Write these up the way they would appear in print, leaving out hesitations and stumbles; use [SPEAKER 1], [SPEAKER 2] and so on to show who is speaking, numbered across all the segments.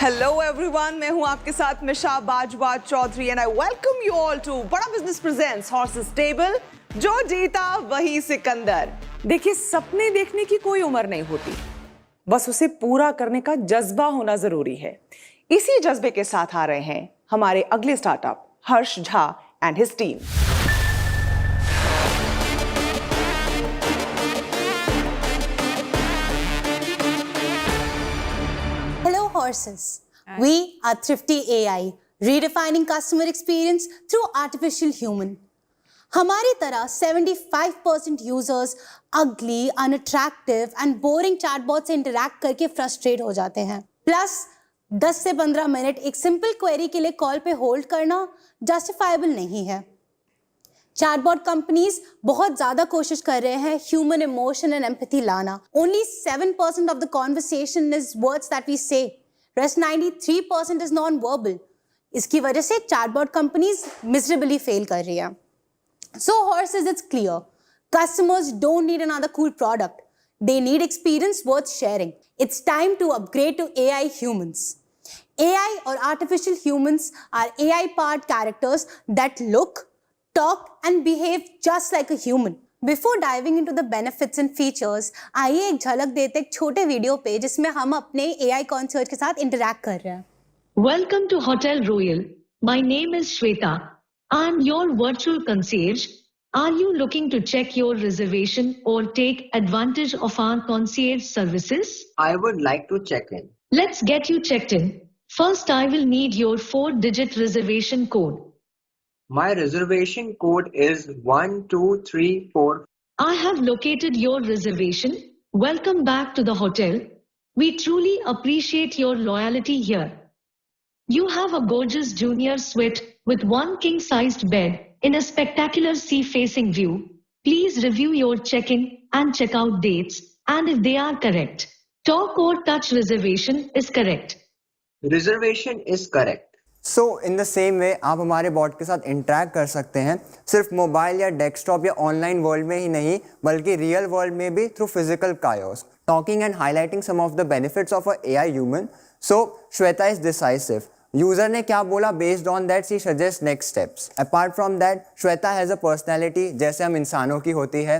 [SPEAKER 1] Hello everyone, मैं हूं आपके साथ Misha Bajwa Chaudhary and I welcome you all to Bada business presents horses table. जो जीता वही सिकंदर। देखिए, सपने देखने की कोई उम्र नहीं होती, बस उसे पूरा करने का जज्बा होना जरूरी है। इसी जज्बे के साथ आ रहे हैं हमारे अगले startup Harsh Jha and his team.
[SPEAKER 2] Hello horses. We are Thrifty AI, redefining customer experience through artificial human. हमारी तरह 75% यूजर्स अगली, अनअट्रैक्टिव एंड बोरिंग चैटबॉट से इंटरैक्ट करके फ्रस्ट्रेट हो जाते हैं। प्लस 10 से 15 मिनट एक सिंपल क्वेरी के लिए कॉल पे होल्ड करना जस्टिफाइबल नहीं है। चैटबॉट कंपनीज बहुत ज्यादा कोशिश कर रहे हैं ह्यूमन इमोशन एंड एम्पैथी लाना। Only 7% of the conversation is words that we say. Rest 93% is non-verbal. इसकी वजह से चैटबॉट कंपनीज मिजरेबली फेल कर रही हैं। So horses, it's clear. Customers don't need another cool product. They need experience worth sharing. It's time to upgrade to AI humans. AI or artificial humans are AI-powered characters that look, talk and behave just like a human. Before diving into the benefits and features, आइए एक झलक देते एक छोटे video पे जिसमें हम अपने AI concierge के साथ इंटरैक्ट कर रहे हैं।
[SPEAKER 3] Welcome to Hotel Royal. My name is Shweta. I'm your virtual concierge. Are you looking to check your reservation or take advantage of our concierge services?
[SPEAKER 4] I would like to check in.
[SPEAKER 3] Let's get you checked in. First, I will need your 4-digit reservation code.
[SPEAKER 4] My reservation code is 1234.
[SPEAKER 3] I have located your reservation. Welcome back to the hotel. We truly appreciate your loyalty here. You have a gorgeous junior suite with one king-sized bed in a spectacular sea-facing view. Please review your check-in and check-out dates, and if they are correct, talk or touch reservation is correct.
[SPEAKER 4] Reservation is correct.
[SPEAKER 5] So in the same way आप हमारे bot के साथ interact कर सकते हैं, सिर्फ mobile या desktop या ऑनलाइन वर्ल्ड में ही नहीं बल्कि रियल वर्ल्ड में भी through physical kiosks, talking and highlighting some of the benefits of a AI human. So Shweta is decisive. User ने क्या बोला, based on that she suggest next steps. Apart from that Shweta has a personality जैसे हम इंसानों की होती है।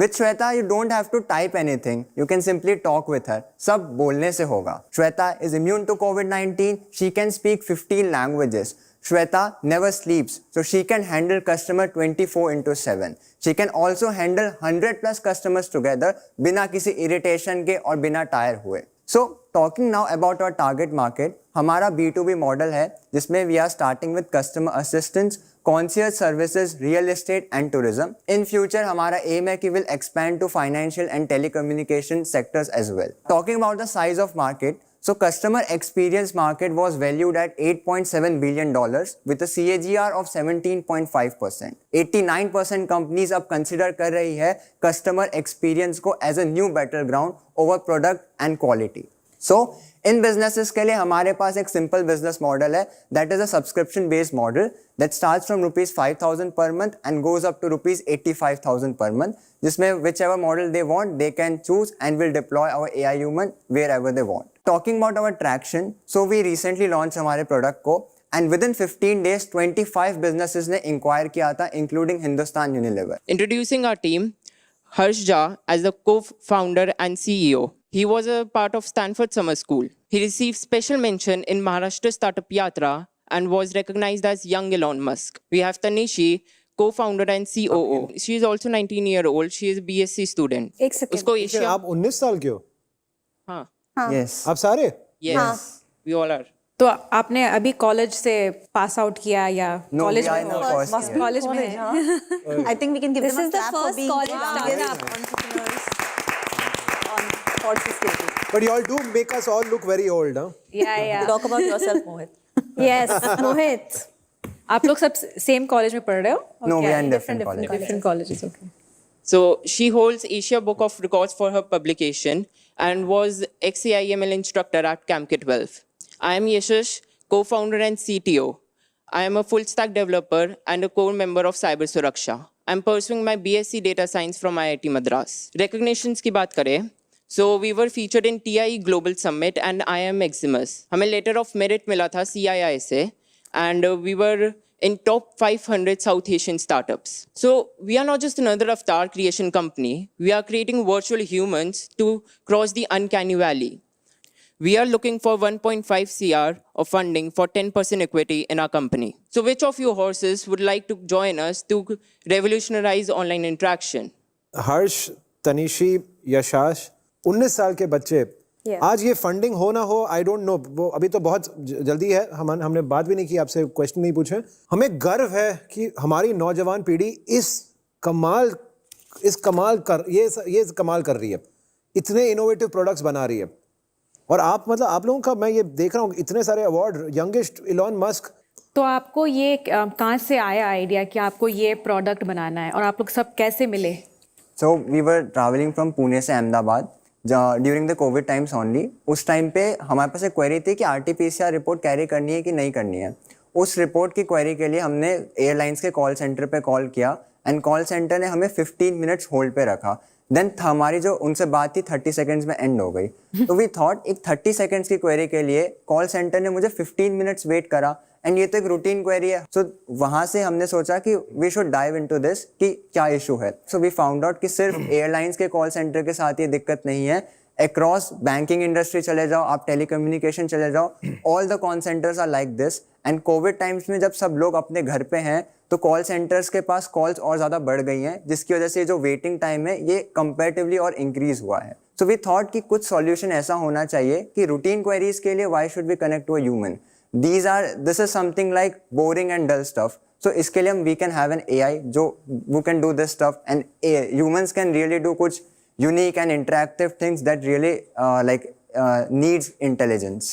[SPEAKER 5] With Shweta, you don't have to type anything. You can simply talk with her. सब बोलने से होगा। Shweta is immune to COVID-19. She can speak 15 languages. Shweta never sleeps, so she can handle customer 24/7. She can also handle 100+ customers together बिना किसी irritation के और बिना tyre हुए। So talking now about our target market, हमारा B2B model है जिसमें we are starting with customer assistance, concierge services, real estate and tourism. In future हमारा aim है कि will expand to financial and telecommunication sectors as well. Talking about the size of market, so customer experience market was valued at $8.7 billion with a CAGR of 17.5%. 89% companies अब consider कर रही है customer experience को as a new battleground over product and quality. So in businesses के लिए हमारे पास एक simple business model है that is a subscription based model that starts from ₹5,000 per month and goes up to ₹85,000 per month, जिसमें whichever model they want they can choose and will deploy our AI human wherever they want. Talking about our traction, so we recently launched हमारे product को and within 15 days 25 businesses ने inquire किया था including Hindustan Unilever.
[SPEAKER 6] Introducing our team, Harsh Jha as the co-founder and CEO. He was a part of Stanford Summer School. He received special mention in Maharashtra Startup Yatra and was recognized as young Elon Musk. We have Tanishi, co-founder and COO. She is also 19-year-old. She is a BSc student.
[SPEAKER 2] एक second.
[SPEAKER 6] उसको Asia
[SPEAKER 7] आप 19 साल के हो?
[SPEAKER 6] हाँ
[SPEAKER 5] Yes.
[SPEAKER 7] आप सारे?
[SPEAKER 6] yes we all are.
[SPEAKER 8] तो आपने अभी कॉलेज से पास आउट किया या
[SPEAKER 5] No,
[SPEAKER 8] college
[SPEAKER 5] we are in our first year.
[SPEAKER 8] College में है?
[SPEAKER 2] I think we can give
[SPEAKER 9] This
[SPEAKER 2] them a
[SPEAKER 9] is the
[SPEAKER 2] clap for
[SPEAKER 9] first
[SPEAKER 2] being
[SPEAKER 9] college
[SPEAKER 2] startup
[SPEAKER 9] entrepreneurs.
[SPEAKER 1] on horses table.
[SPEAKER 7] But you all do make us all look very old, huh?
[SPEAKER 8] या
[SPEAKER 9] Talk about yourself, Mohit.
[SPEAKER 8] Yes Mohit, आप लोग सब same college में पढ़ रहे हो?
[SPEAKER 5] No, we are in different colleges.
[SPEAKER 8] Different colleges. Okay.
[SPEAKER 6] So she holds Asia Book of Records for her publication and was ex-AIML instructor at CAMK12. I am Yashish, co-founder and CTO. I am a full-stack developer and a core member of Cyber Suraksha. I am pursuing my BSc Data Science from IIT Madras. Recognitions की बात करें, So we were featured in TIE Global Summit and IIM Maximus. हमें letter of merit मिला था CII से, and we were in top 500 South Asian startups. So we are not just another avatar creation company. We are creating virtual humans to cross the uncanny valley. We are looking for 1.5 CR of funding for 10% equity in our company. So which of you horses would like to join us to revolutionize online interaction?
[SPEAKER 7] हर्ष, तनिशी, यशाश, 19 साल के बच्चे, आज ये funding हो ना हो, I don't know, वो अभी तो बहुत जल्दी है, हमने बात भी नहीं की, आपसे क्वेश्चन नहीं पूछे. हमें गर्व है कि हमारी नौजवान पीढ़ी ये कमाल कर रही है, इतने इनोवेटिव प्रोडक्ट्स बना रही है. और आप आप लोगों का मैं ये देख रहा हूँ, इतने सारे अवार्ड, यंगेस्ट इलॉन मस्क.
[SPEAKER 8] तो आपको ये कहाँ से आया आइडिया कि आपको ये प्रोडक्ट बनाना है और आप लोग सब कैसे मिले?
[SPEAKER 5] So we were traveling from Pune से Ahmedabad during the Covid times only. उस टाइम पे हमारे पास एक क्वेरी थी कि RT-PCR रिपोर्ट कैरी करनी है कि नहीं करनी है. उस रिपोर्ट की क्वेरी के लिए हमने एयरलाइंस के कॉल सेंटर पे कॉल किया एंड कॉल सेंटर ने हमें 15 मिनट्स होल्ड पे रखा. देन हमारी जो उनसे बात थी 30 सेकंड्स में एंड हो गई. तो वी थॉट एक 30 सेकंड्स की क्वेरी के लिए कॉल सेंटर ने मुझे 15 मिनट्स वेट करा एंड ये तो एक रूटीन क्वेरी है. सो वहाँ से हमने सोचा कि we should dive into this कि क्या इशू है. सो वी फाउंड आउट कि सिर्फ एयरलाइंस के कॉल सेंटर के साथ ये दिक्कत नहीं है, अक्रॉस बैंकिंग इंडस्ट्री चले जाओ, आप टेलीकम्युनिकेशन चले जाओ, all the call centres are like this. And covid times में जब सब लोग अपने घर पे हैं तो कॉल सेंटर्स के पास कॉल्स और ज़्यादा बढ़ गई हैं, जिसकी वजह से जो वेटिंग टाइम है ये कंपैरेटिवली और इंक्रीज हुआ है. सो वी थॉट कि कुछ सॉल्यूशन ऐसा होना चाहिए कि रूटीन क्वेरीज के लिए why should we connect to a human. This is something like boring and dull stuff. So इसके लिए हम we can have an AI जो who can do this stuff and humans can really do कुछ unique and interactive things that really needs intelligence.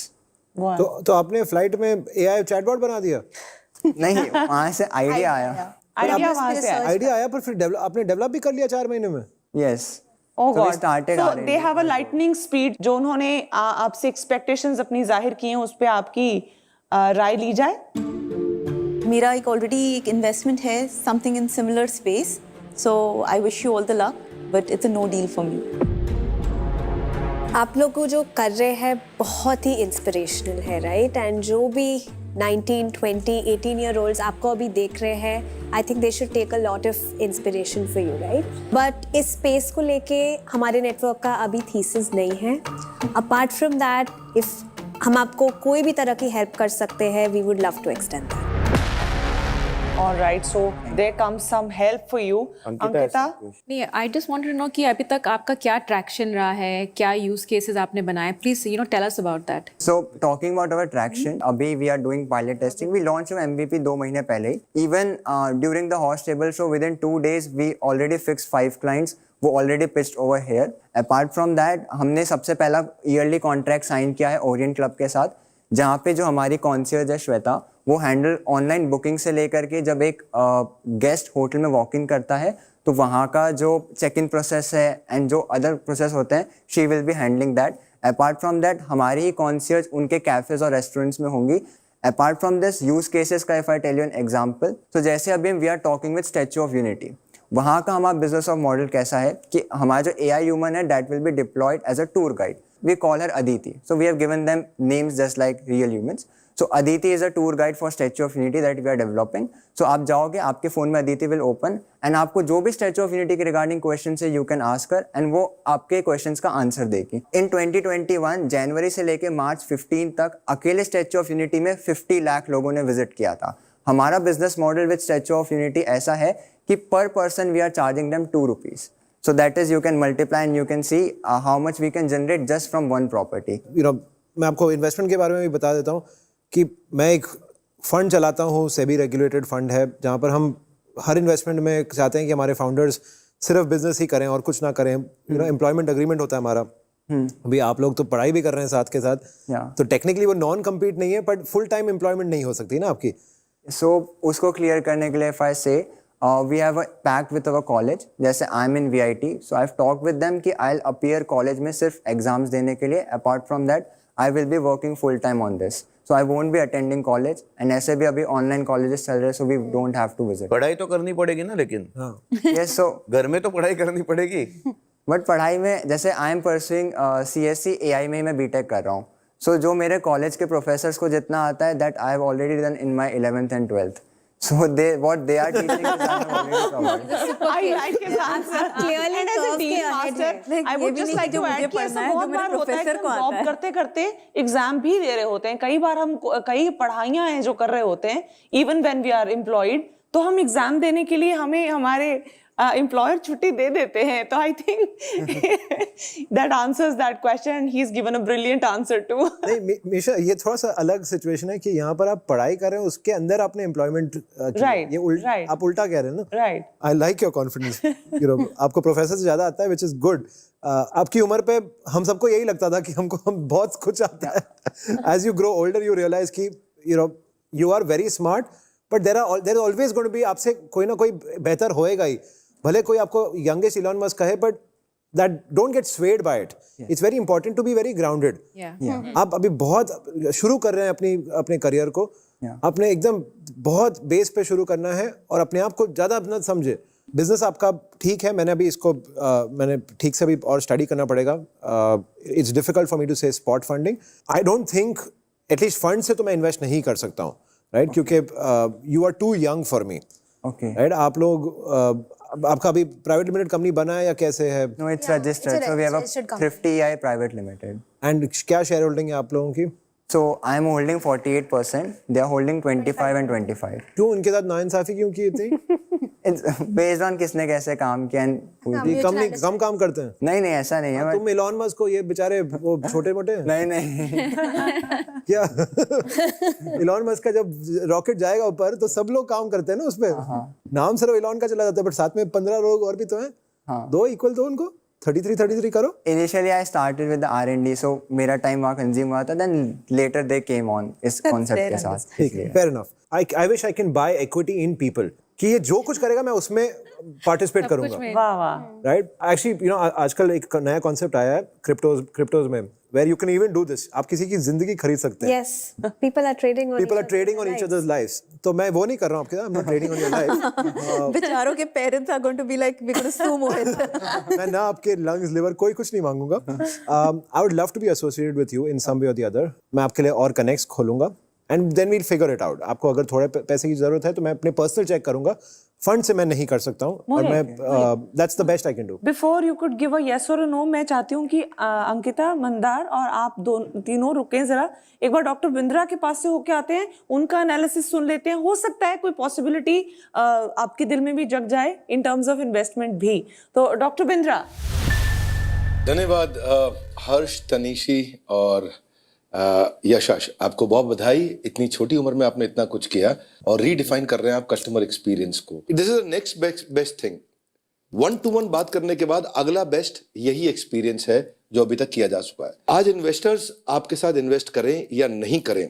[SPEAKER 7] तो आपने flight में AI chatbot बना दिया?
[SPEAKER 5] नहीं, वहाँ से आइडिया आया.
[SPEAKER 7] आइडिया आया पर फिर आपने डेवलप भी कर लिया 4 महीने में?
[SPEAKER 5] Yes.
[SPEAKER 1] Oh
[SPEAKER 5] So we
[SPEAKER 1] God.
[SPEAKER 5] started
[SPEAKER 1] So
[SPEAKER 5] R&D.
[SPEAKER 1] they have a lightning speed. जो उन्होंने आपसे एक्सपेक्टेशंस अपनी जाहिर की हैं, उस पे आपकी राय ली जाए.
[SPEAKER 9] मेरा एक ऑलरेडी एक इन्वेस्टमेंट है something in similar space, so I wish you all the luck, but it's a no deal for me.
[SPEAKER 10] आप लोग को जो कर रहे हैं बहुत ही इंस्पिरेशनल है, राइट? एंड जो भी 19, 20, 18 ईयर ओल्ड्स आपको अभी देख रहे हैं, I think they should take a lot of inspiration for you, right? But इस स्पेस को लेके हमारे नेटवर्क का अभी थीसिस नहीं है. अपार्ट फ्रॉम दैट, इफ हम आपको कोई भी तरह की हेल्प कर सकते हैं, we would love to extend that.
[SPEAKER 1] All right, so there comes some help for you. Ankita?
[SPEAKER 8] नहीं, I just want to know कि अभी तक आपका क्या ट्रैक्शन रहा है, क्या यूज केसेस आपने बनाए, please tell us about that.
[SPEAKER 5] So talking about our traction, अभी we are doing pilot testing. We launched our MVP 2 महीने पहले. Even during the horse table show, within 2 days we already fixed 5 clients. वो already pitched over here. Apart from that, हमने सबसे पहला yearly contract sign किया है orient club के साथ, जहाँ पे जो हमारी कॉन्सियर्ज है श्वेता, वो हैंडल ऑनलाइन बुकिंग से लेकर के जब एक गेस्ट होटल में वॉक इन करता है तो वहाँ का जो चेक इन प्रोसेस है एंड जो अदर प्रोसेस होते हैं, she will be handling that. Apart from that हमारी ही कॉन्सियर्ज उनके कैफेज और रेस्टोरेंट्स में होंगी. Apart from this use cases का if I tell you an example, तो जैसे अभी we are talking with Statue of Unity, वहाँ का हमारा बिजनेस ऑफ मॉडल कैसा है कि हमारा जो AI ह्यूमन है that will be deployed as a tour guide. We call her Aditi. So we have given them names just like real humans. So Aditi is a tour guide for Statue of Unity that we are developing. So आप जाओगे, आपके phone में Aditi will open and आपको जो भी Statue of Unity के regarding questions है, you can ask her and वो आपके questions का answer देगी. In 2021 जनवरी से लेके मार्च 15 तक अकेले Statue of Unity में 50 लाख लोगों ने visit किया था. हमारा business model with Statue of Unity ऐसा है कि per person we are charging them 2 rupees. So that is you can multiply and you can see how much we can generate just from one property.
[SPEAKER 7] मैं आपको investment के बारे में भी बता देता हूँ कि मैं एक फंड चलाता हूँ, सेबी रेगुलेटेड फंड है, जहाँ पर हम हर इन्वेस्टमेंट में चाहते हैं कि हमारे फाउंडर्स सिर्फ बिजनेस ही करें और कुछ ना करें. एम्प्लॉयमेंट एग्रीमेंट होता है हमारा. अभी आप लोग तो पढ़ाई भी कर रहे हैं साथ के साथ, तो टेक्निकली वो नॉन कम्पीट नहीं है, बट फुल टाइम एम्प्लॉयमेंट नहीं हो सकती ना आपकी.
[SPEAKER 5] So उसको क्लियर करने के लिए if I say we have a pact with our college. जैसे I'm in VIT, so I've talked with them कि I'll appear college में सिर्फ exams देने के लिए. Apart from that, I will be working full time on this. So I won't be attending college. And ऐसे भी अभी online colleges चल रहे, so we don't have to visit.
[SPEAKER 11] पढ़ाई तो करनी पड़ेगी ना, लेकिन
[SPEAKER 5] Yes, so
[SPEAKER 11] घर में तो पढ़ाई करनी पड़ेगी.
[SPEAKER 5] बट पढ़ाई में जैसे I am pursuing CSC AI में ही मैं बीटेक कर रहा हूँ. सो जो मेरे कॉलेज के प्रोफेसर्स को जितना आता है that I have already done in my 11th and 12th. So they are teaching us I have already covered.
[SPEAKER 1] I like his answer.
[SPEAKER 9] Clearly
[SPEAKER 1] And as a
[SPEAKER 9] curve
[SPEAKER 1] dean
[SPEAKER 9] के ahead
[SPEAKER 1] master,
[SPEAKER 9] है.
[SPEAKER 1] I
[SPEAKER 9] ये
[SPEAKER 1] would
[SPEAKER 9] भी
[SPEAKER 1] just
[SPEAKER 9] नहीं
[SPEAKER 1] like
[SPEAKER 9] जो
[SPEAKER 1] to
[SPEAKER 9] मुझे
[SPEAKER 1] add कि ऐसा
[SPEAKER 9] पढ़ना है, जो
[SPEAKER 1] बहुत
[SPEAKER 9] मेरे
[SPEAKER 1] बार होता है कि
[SPEAKER 9] professor को
[SPEAKER 1] हम
[SPEAKER 9] आता
[SPEAKER 1] जॉब
[SPEAKER 9] है.
[SPEAKER 1] करते करते एग्जाम भी दे रहे होते हैं. कई बार हम कई पढ़ाइयाँ हैं जो कर रहे होते हैं even when we are employed, तो हम एग्जाम देने के लिए हमें हमारे एम्प्लॉयर छुट्टी दे देते हैं. तो I think that answers that question and he is given a brilliant answer too.
[SPEAKER 7] नहीं मीशा, ये थोड़ा सा अलग सिचुएशन है कि यहाँ पर आप पढ़ाई कर रहे हैं, उसके अंदर आपने एम्प्लॉयमेंट
[SPEAKER 1] Right, right.
[SPEAKER 7] आप उल्टा कह रहे हैं ना.
[SPEAKER 1] Right.
[SPEAKER 7] I like your confidence. आपको प्रोफेसर से ज्यादा आता है, विच इज गुड. आपकी उम्र पे हम सबको यही लगता था कि हम बहुत कुछ आता है. As you grow older you realise कि you are very smart, but there is always going to be, आपसे कोई ना कोई बेहतर होएगा ही. भले कोई आपको यंगेस्ट इलॉन मस्क कहे, but that don't get swayed by it. It's very important to be very grounded. आप अभी बहुत शुरू कर रहे हैं अपने करियर को. आपने एकदम बहुत बेस पे शुरू करना है और अपने आप को ज़्यादा अपना समझे. बिजनेस आपका ठीक है, मैंने अभी इसको मैंने ठीक से भी और स्टडी करना पड़ेगा. It's difficult for me to say spot funding. I don't think at least fund से तो मैं इन्वेस्ट नहीं कर सकता हूँ, राइट? क्योंकि you are too young for me.
[SPEAKER 5] Okay.
[SPEAKER 7] Right? आप लोग आपका अभी प्राइवेट लिमिटेड कंपनी बना है या कैसे है?
[SPEAKER 5] No, it's registered. So we have a Thrifty AI Private Limited.
[SPEAKER 7] And क्या शेयर होल्डिंग है आप लोगों की?
[SPEAKER 5] So I am holding 48%. They are holding 25 and 25.
[SPEAKER 7] क्यों उनके साथ नाइंसाफी क्यों की थी?
[SPEAKER 5] It's based on किसने कैसे काम किया and
[SPEAKER 7] ये कम काम करते हैं.
[SPEAKER 5] नहीं ऐसा नहीं है.
[SPEAKER 7] तुम इलॉन मस्क को ये बेचारे वो छोटे मोटे
[SPEAKER 5] नहीं
[SPEAKER 7] क्या? इलॉन मस्क का जब रॉकेट जाएगा ऊपर तो सब लोग काम करते हैं ना उस पे. नाम सिर्फ इलॉन का चला जाता है, बट साथ में 15 लोग और भी तो हैं. दो इक्वल दो उनको. 33 करो.
[SPEAKER 5] Initially I started with the R&D, so मेरा टाइम वहाँ कंज्यूम हुआ था. Then later they came on इस कॉन्सेप्ट के साथ.
[SPEAKER 7] ठीक है, fair enough. I wish I can buy equity in people. कि ये जो कुछ करेगा मैं उसमें पार्टिसिपेट करूंगा.
[SPEAKER 1] वाह वाह.
[SPEAKER 7] राइट? एक्चुअली आजकल एक नया कॉन्सेप्ट आया है क्रिप्टोज में, where you can even do this. आप किसी की जिंदगी खरीद सकते हैं.
[SPEAKER 10] Yes, people are trading on
[SPEAKER 7] each other's lives. तो मैं वो नहीं कर रहा हूँ आपके साथ. I'm not trading on your life.
[SPEAKER 9] बेचारों के parents are going to be like, we're going to sue Mohit.
[SPEAKER 7] मैं ना आपके lungs, liver कोई कुछ नहीं मांगूंगा. I would love to be associated with you in some way or the other. मैं आपके लिए और connects खोलूंगा. And then we'll figure it out. आपको अगर थोड़े पैसे की जरूरत है तो मैं अपने पर्सनल चेक करूंगा. फंड से मैं नहीं कर सकता हूँ और मैं that's the best I can do.
[SPEAKER 1] Before you could give a yes और नो, मैं चाहती हूँ कि अंकिता, मंदार और आप तीनों रुकें जरा. एक बार डॉक्टर बिंद्रा के पास से होके आते हैं, उनका एनालिसिस सुन लेते हैं. हो सकता है कोई पॉसिबिलिटी आपके दिल में भी जग जाए इन टर्म्स ऑफ इन्वेस्टमेंट भी. तो डॉक्टर बिंद्रा.
[SPEAKER 11] धन्यवाद हर्ष, तनीशी और यशाश, आपको बहुत बधाई. इतनी छोटी उम्र में आपने इतना कुछ किया और रीडिफाइन कर रहे हैं आप कस्टमर एक्सपीरियंस को. This is the next best thing. 1-to-1 बात करने के बाद अगला बेस्ट यही एक्सपीरियंस है जो अभी तक किया जा चुका है. आज इन्वेस्टर्स आपके साथ इन्वेस्ट करें या नहीं करें,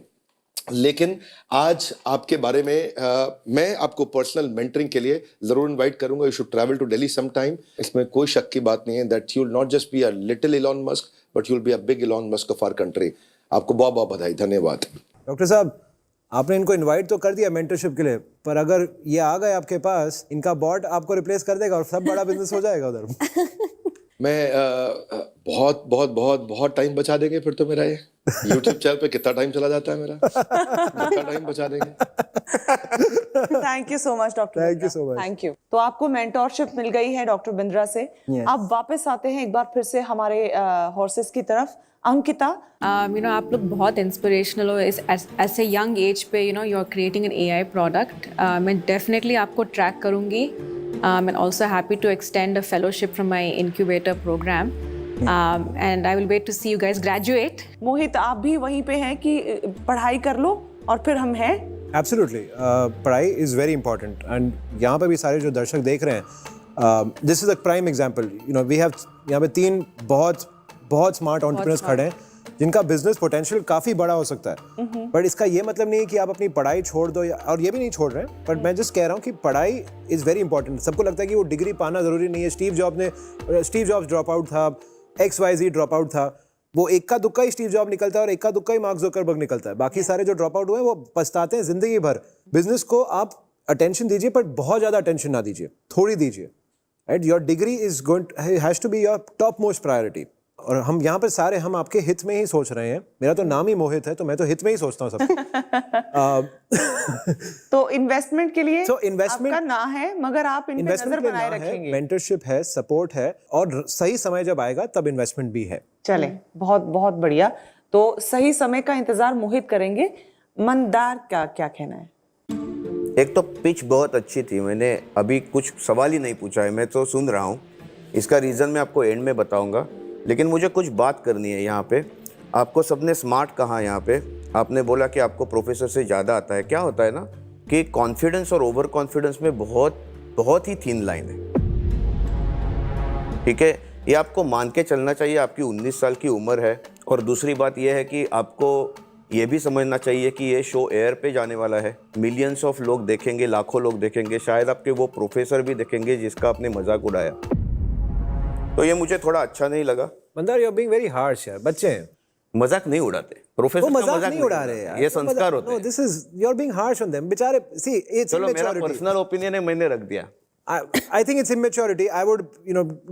[SPEAKER 11] लेकिन आज आपके बारे में मैं आपको पर्सनल मेंटरिंग के लिए जरूर इनवाइट करूंगा. You should travel to Delhi some time. इसमें कोई शक की बात नहीं है that you will not just be a little Elon Musk, but you will be a big Elon Musk of our country. आपको बहुत बहुत बधाई. धन्यवाद.
[SPEAKER 7] डॉक्टर साहब, आपने इनको इनवाइट तो कर दिया मेंटरशिप के लिए, पर अगर ये आ गए आपके पास, इनका बॉट आपको रिप्लेस कर देगा और सब बड़ा बिजनेस हो जाएगा उधर.
[SPEAKER 11] मैं बहुत बहुत बहुत बहुत टाइम बचा देंगे फिर तो मेरा ये YouTube चैनल पे कितना टाइम चला जाता है मेरा. कितना टाइम बचा देंगे.
[SPEAKER 1] Thank you so much doctor.
[SPEAKER 7] Thank you so much.
[SPEAKER 1] Thank you. तो आपको मेंटोरशिप मिल गई है डॉक्टर बिंद्रा से. अब वापस आते हैं एक बार फिर से हमारे हॉर्सेस की तरफ. अंकिता,
[SPEAKER 8] आप लोग बहुत इंस्पिरेशनल हो ऐसे यंग एज पे. You are creating an AI product. मैं डेफिनेटली आपको ट्रैक करूँगी. I'm also happy to extend a fellowship from my incubator program. And I will wait to see you guys graduate.
[SPEAKER 1] मोहित, आप भी वहीं पे हैं कि पढ़ाई कर लो और फिर हम हैं.
[SPEAKER 7] Absolutely. पढ़ाई is very important. And यहाँ पे भी सारे जो दर्शक देख रहे हैं, this is a prime example. We have यहाँ पे 3 बहुत स्मार्ट एंटरप्रेन्योर्स खड़े हैं जिनका बिजनेस पोटेंशियल काफ़ी बड़ा हो सकता है. बट इसका ये मतलब नहीं है कि आप अपनी पढ़ाई छोड़ दो, और ये भी नहीं छोड़ रहे हैं. बट मैं जस्ट कह रहा हूँ कि पढ़ाई इज़ वेरी इंपॉर्टेंट. सबको लगता है कि वो डिग्री पाना ज़रूरी नहीं है. स्टीव जॉब्स ड्रॉप आउट था, XYZ ड्रॉप आउट था. वो इक्का दुक्का ही स्टीव जॉब निकलता है और इक्का दुक्का ही मार्क ज़ुकरबर्ग निकलता है. बाकी सारे जो ड्रॉप आउट हुए वो पछताते हैं ज़िंदगी भर. बिजनेस को आप अटेंशन दीजिए, पर बहुत ज़्यादा अटेंशन ना दीजिए, थोड़ी दीजिए. Right? Your degree is going has to be your top most priority. और हम यहाँ पर सारे हम आपके हित में ही सोच रहे हैं। मेरा तो नाम ही मोहित है, तो मैं तो हित में ही सोचता हूँ सब।
[SPEAKER 1] तो इन्वेस्टमेंट के लिए
[SPEAKER 7] इन्वेस्टमेंट
[SPEAKER 1] आपका ना है, मगर आप इन पे नजर बनाए रखेंगे।
[SPEAKER 7] मेंटरशिप है, सपोर्ट है, और सही समय जब आएगा तब इन्वेस्टमेंट भी है।
[SPEAKER 1] चले, बहुत बहुत बढ़िया। तो सही समय का इंतजार मोहित करेंगे। मंदार का क्या कहना है?
[SPEAKER 12] एक तो पिच बहुत अच्छी थी, मैंने अभी कुछ सवाल ही नहीं पूछा है, मैं तो सुन रहा हूँ। इसका रीज़न मैं आपको एंड में बताऊंगा, लेकिन मुझे कुछ बात करनी है यहाँ पे। आपको सबने स्मार्ट कहा यहाँ पे, आपने बोला कि आपको प्रोफेसर से ज़्यादा आता है। क्या होता है ना कि कॉन्फिडेंस और ओवर कॉन्फिडेंस में बहुत ही थिन लाइन है, ठीक है? ये आपको मान के चलना चाहिए। आपकी 19 साल की उम्र है, और दूसरी बात यह है कि आपको ये भी समझना चाहिए कि ये शो एयर पे जाने वाला है। मिलियंस ऑफ लोग देखेंगे, लाखों लोग देखेंगे, शायद आपके वो प्रोफेसर भी देखेंगे जिसका आपने मजाक उड़ाया। तो ये मुझे थोड़ा अच्छा नहीं लगा।
[SPEAKER 7] Mandar, you are being very harsh यार, बच्चे हैं।
[SPEAKER 12] मजाक नहीं उड़ाते प्रोफेसर,
[SPEAKER 7] वो मजाक नहीं उड़ा रहे यार,
[SPEAKER 12] ये संस्कार होते हैं।
[SPEAKER 7] This is you are being harsh on them बेचारे। सी इट्स
[SPEAKER 12] चलो, मेरा पर्सनल ओपिनियन है, मैंने रख दिया।
[SPEAKER 7] I think it's immaturity. I would,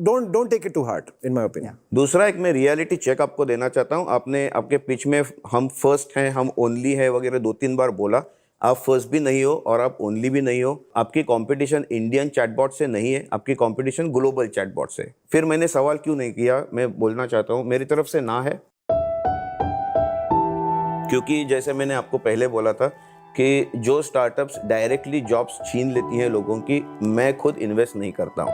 [SPEAKER 7] don't take it to heart, in my opinion.
[SPEAKER 12] दूसरा, एक मैं रियलिटी चेक आपको देना चाहता हूँ। आपने आपके पिच में हम फर्स्ट हैं, हम ओनली है वगैरह 2-3 बार बोला। आप फर्स्ट भी नहीं हो और आप ओनली भी नहीं हो। आपकी कंपटीशन इंडियन चैटबॉट से नहीं है, आपकी कंपटीशन ग्लोबल चैटबॉट से। फिर मैंने सवाल क्यों नहीं किया, मैं बोलना चाहता हूँ, मेरी तरफ से ना है, क्योंकि जैसे मैंने आपको पहले बोला था कि जो स्टार्टअप्स डायरेक्टली जॉब्स छीन लेती हैं लोगों की, मैं खुद इन्वेस्ट नहीं करता हूँ।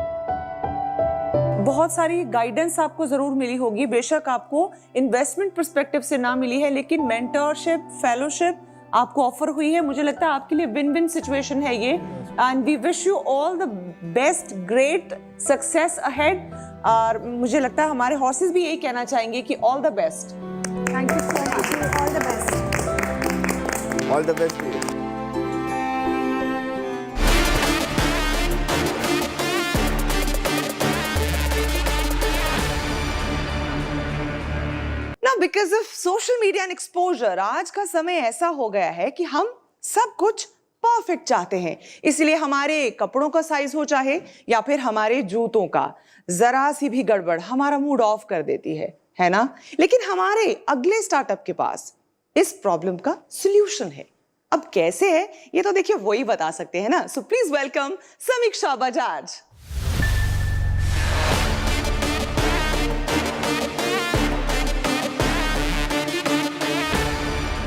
[SPEAKER 1] बहुत सारी गाइडेंस आपको जरूर मिली होगी, बेशक आपको इन्वेस्टमेंट पर्सपेक्टिव से ना मिली है, लेकिन मेंटरशिप, फेलोशिप आपको ऑफर हुई है। मुझे लगता है आपके लिए विन विन सिचुएशन है ये, and we wish you all the best, great success ahead. और मुझे लगता है हमारे हॉर्सेस भी यही कहना चाहेंगे कि all the best.
[SPEAKER 10] Thank you so much, all the best.
[SPEAKER 12] All the best.
[SPEAKER 1] Now, because of social media and exposure, आज का समय ऐसा हो गया है कि हम सब कुछ परफेक्ट चाहते हैं। इसलिए हमारे कपड़ों का साइज हो चाहे या फिर हमारे जूतों का, जरा सी भी गड़बड़ हमारा मूड ऑफ कर देती है ना? लेकिन हमारे अगले स्टार्टअप के पास इस प्रॉब्लम का सॉल्यूशन है। अब कैसे है ये तो देखिए वही बता सकते हैं ना। सो प्लीज वेलकम समीक्षा Bajaj.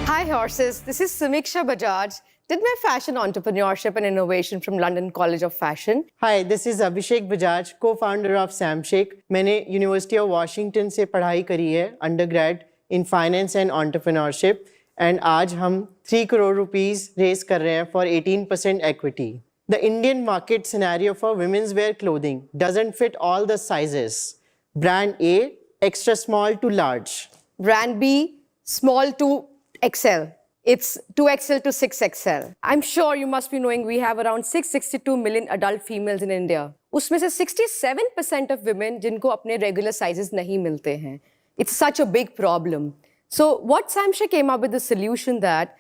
[SPEAKER 13] Hi horses, this is Samiksha Bajaj. Did my fashion entrepreneurship and innovation from London College of Fashion.
[SPEAKER 14] Hi, this is Abhishek Bajaj, co-founder of Samshake. मैंने University of Washington से पढ़ाई करी है undergrad in finance and entrepreneurship, and आज हम 3 crore rupees raise कर रहे हैं for 18% equity. The Indian market scenario for women's wear clothing doesn't fit all the sizes. Brand A, extra small to large.
[SPEAKER 13] Brand B, small to XL. It's 2XL to 6XL. I'm sure you must be knowing we have around 662 million adult females in India. उसमें से 67% of women जिनको अपने regular sizes नहीं मिलते हैं. It's such a big problem. So what Samshake came up with the solution that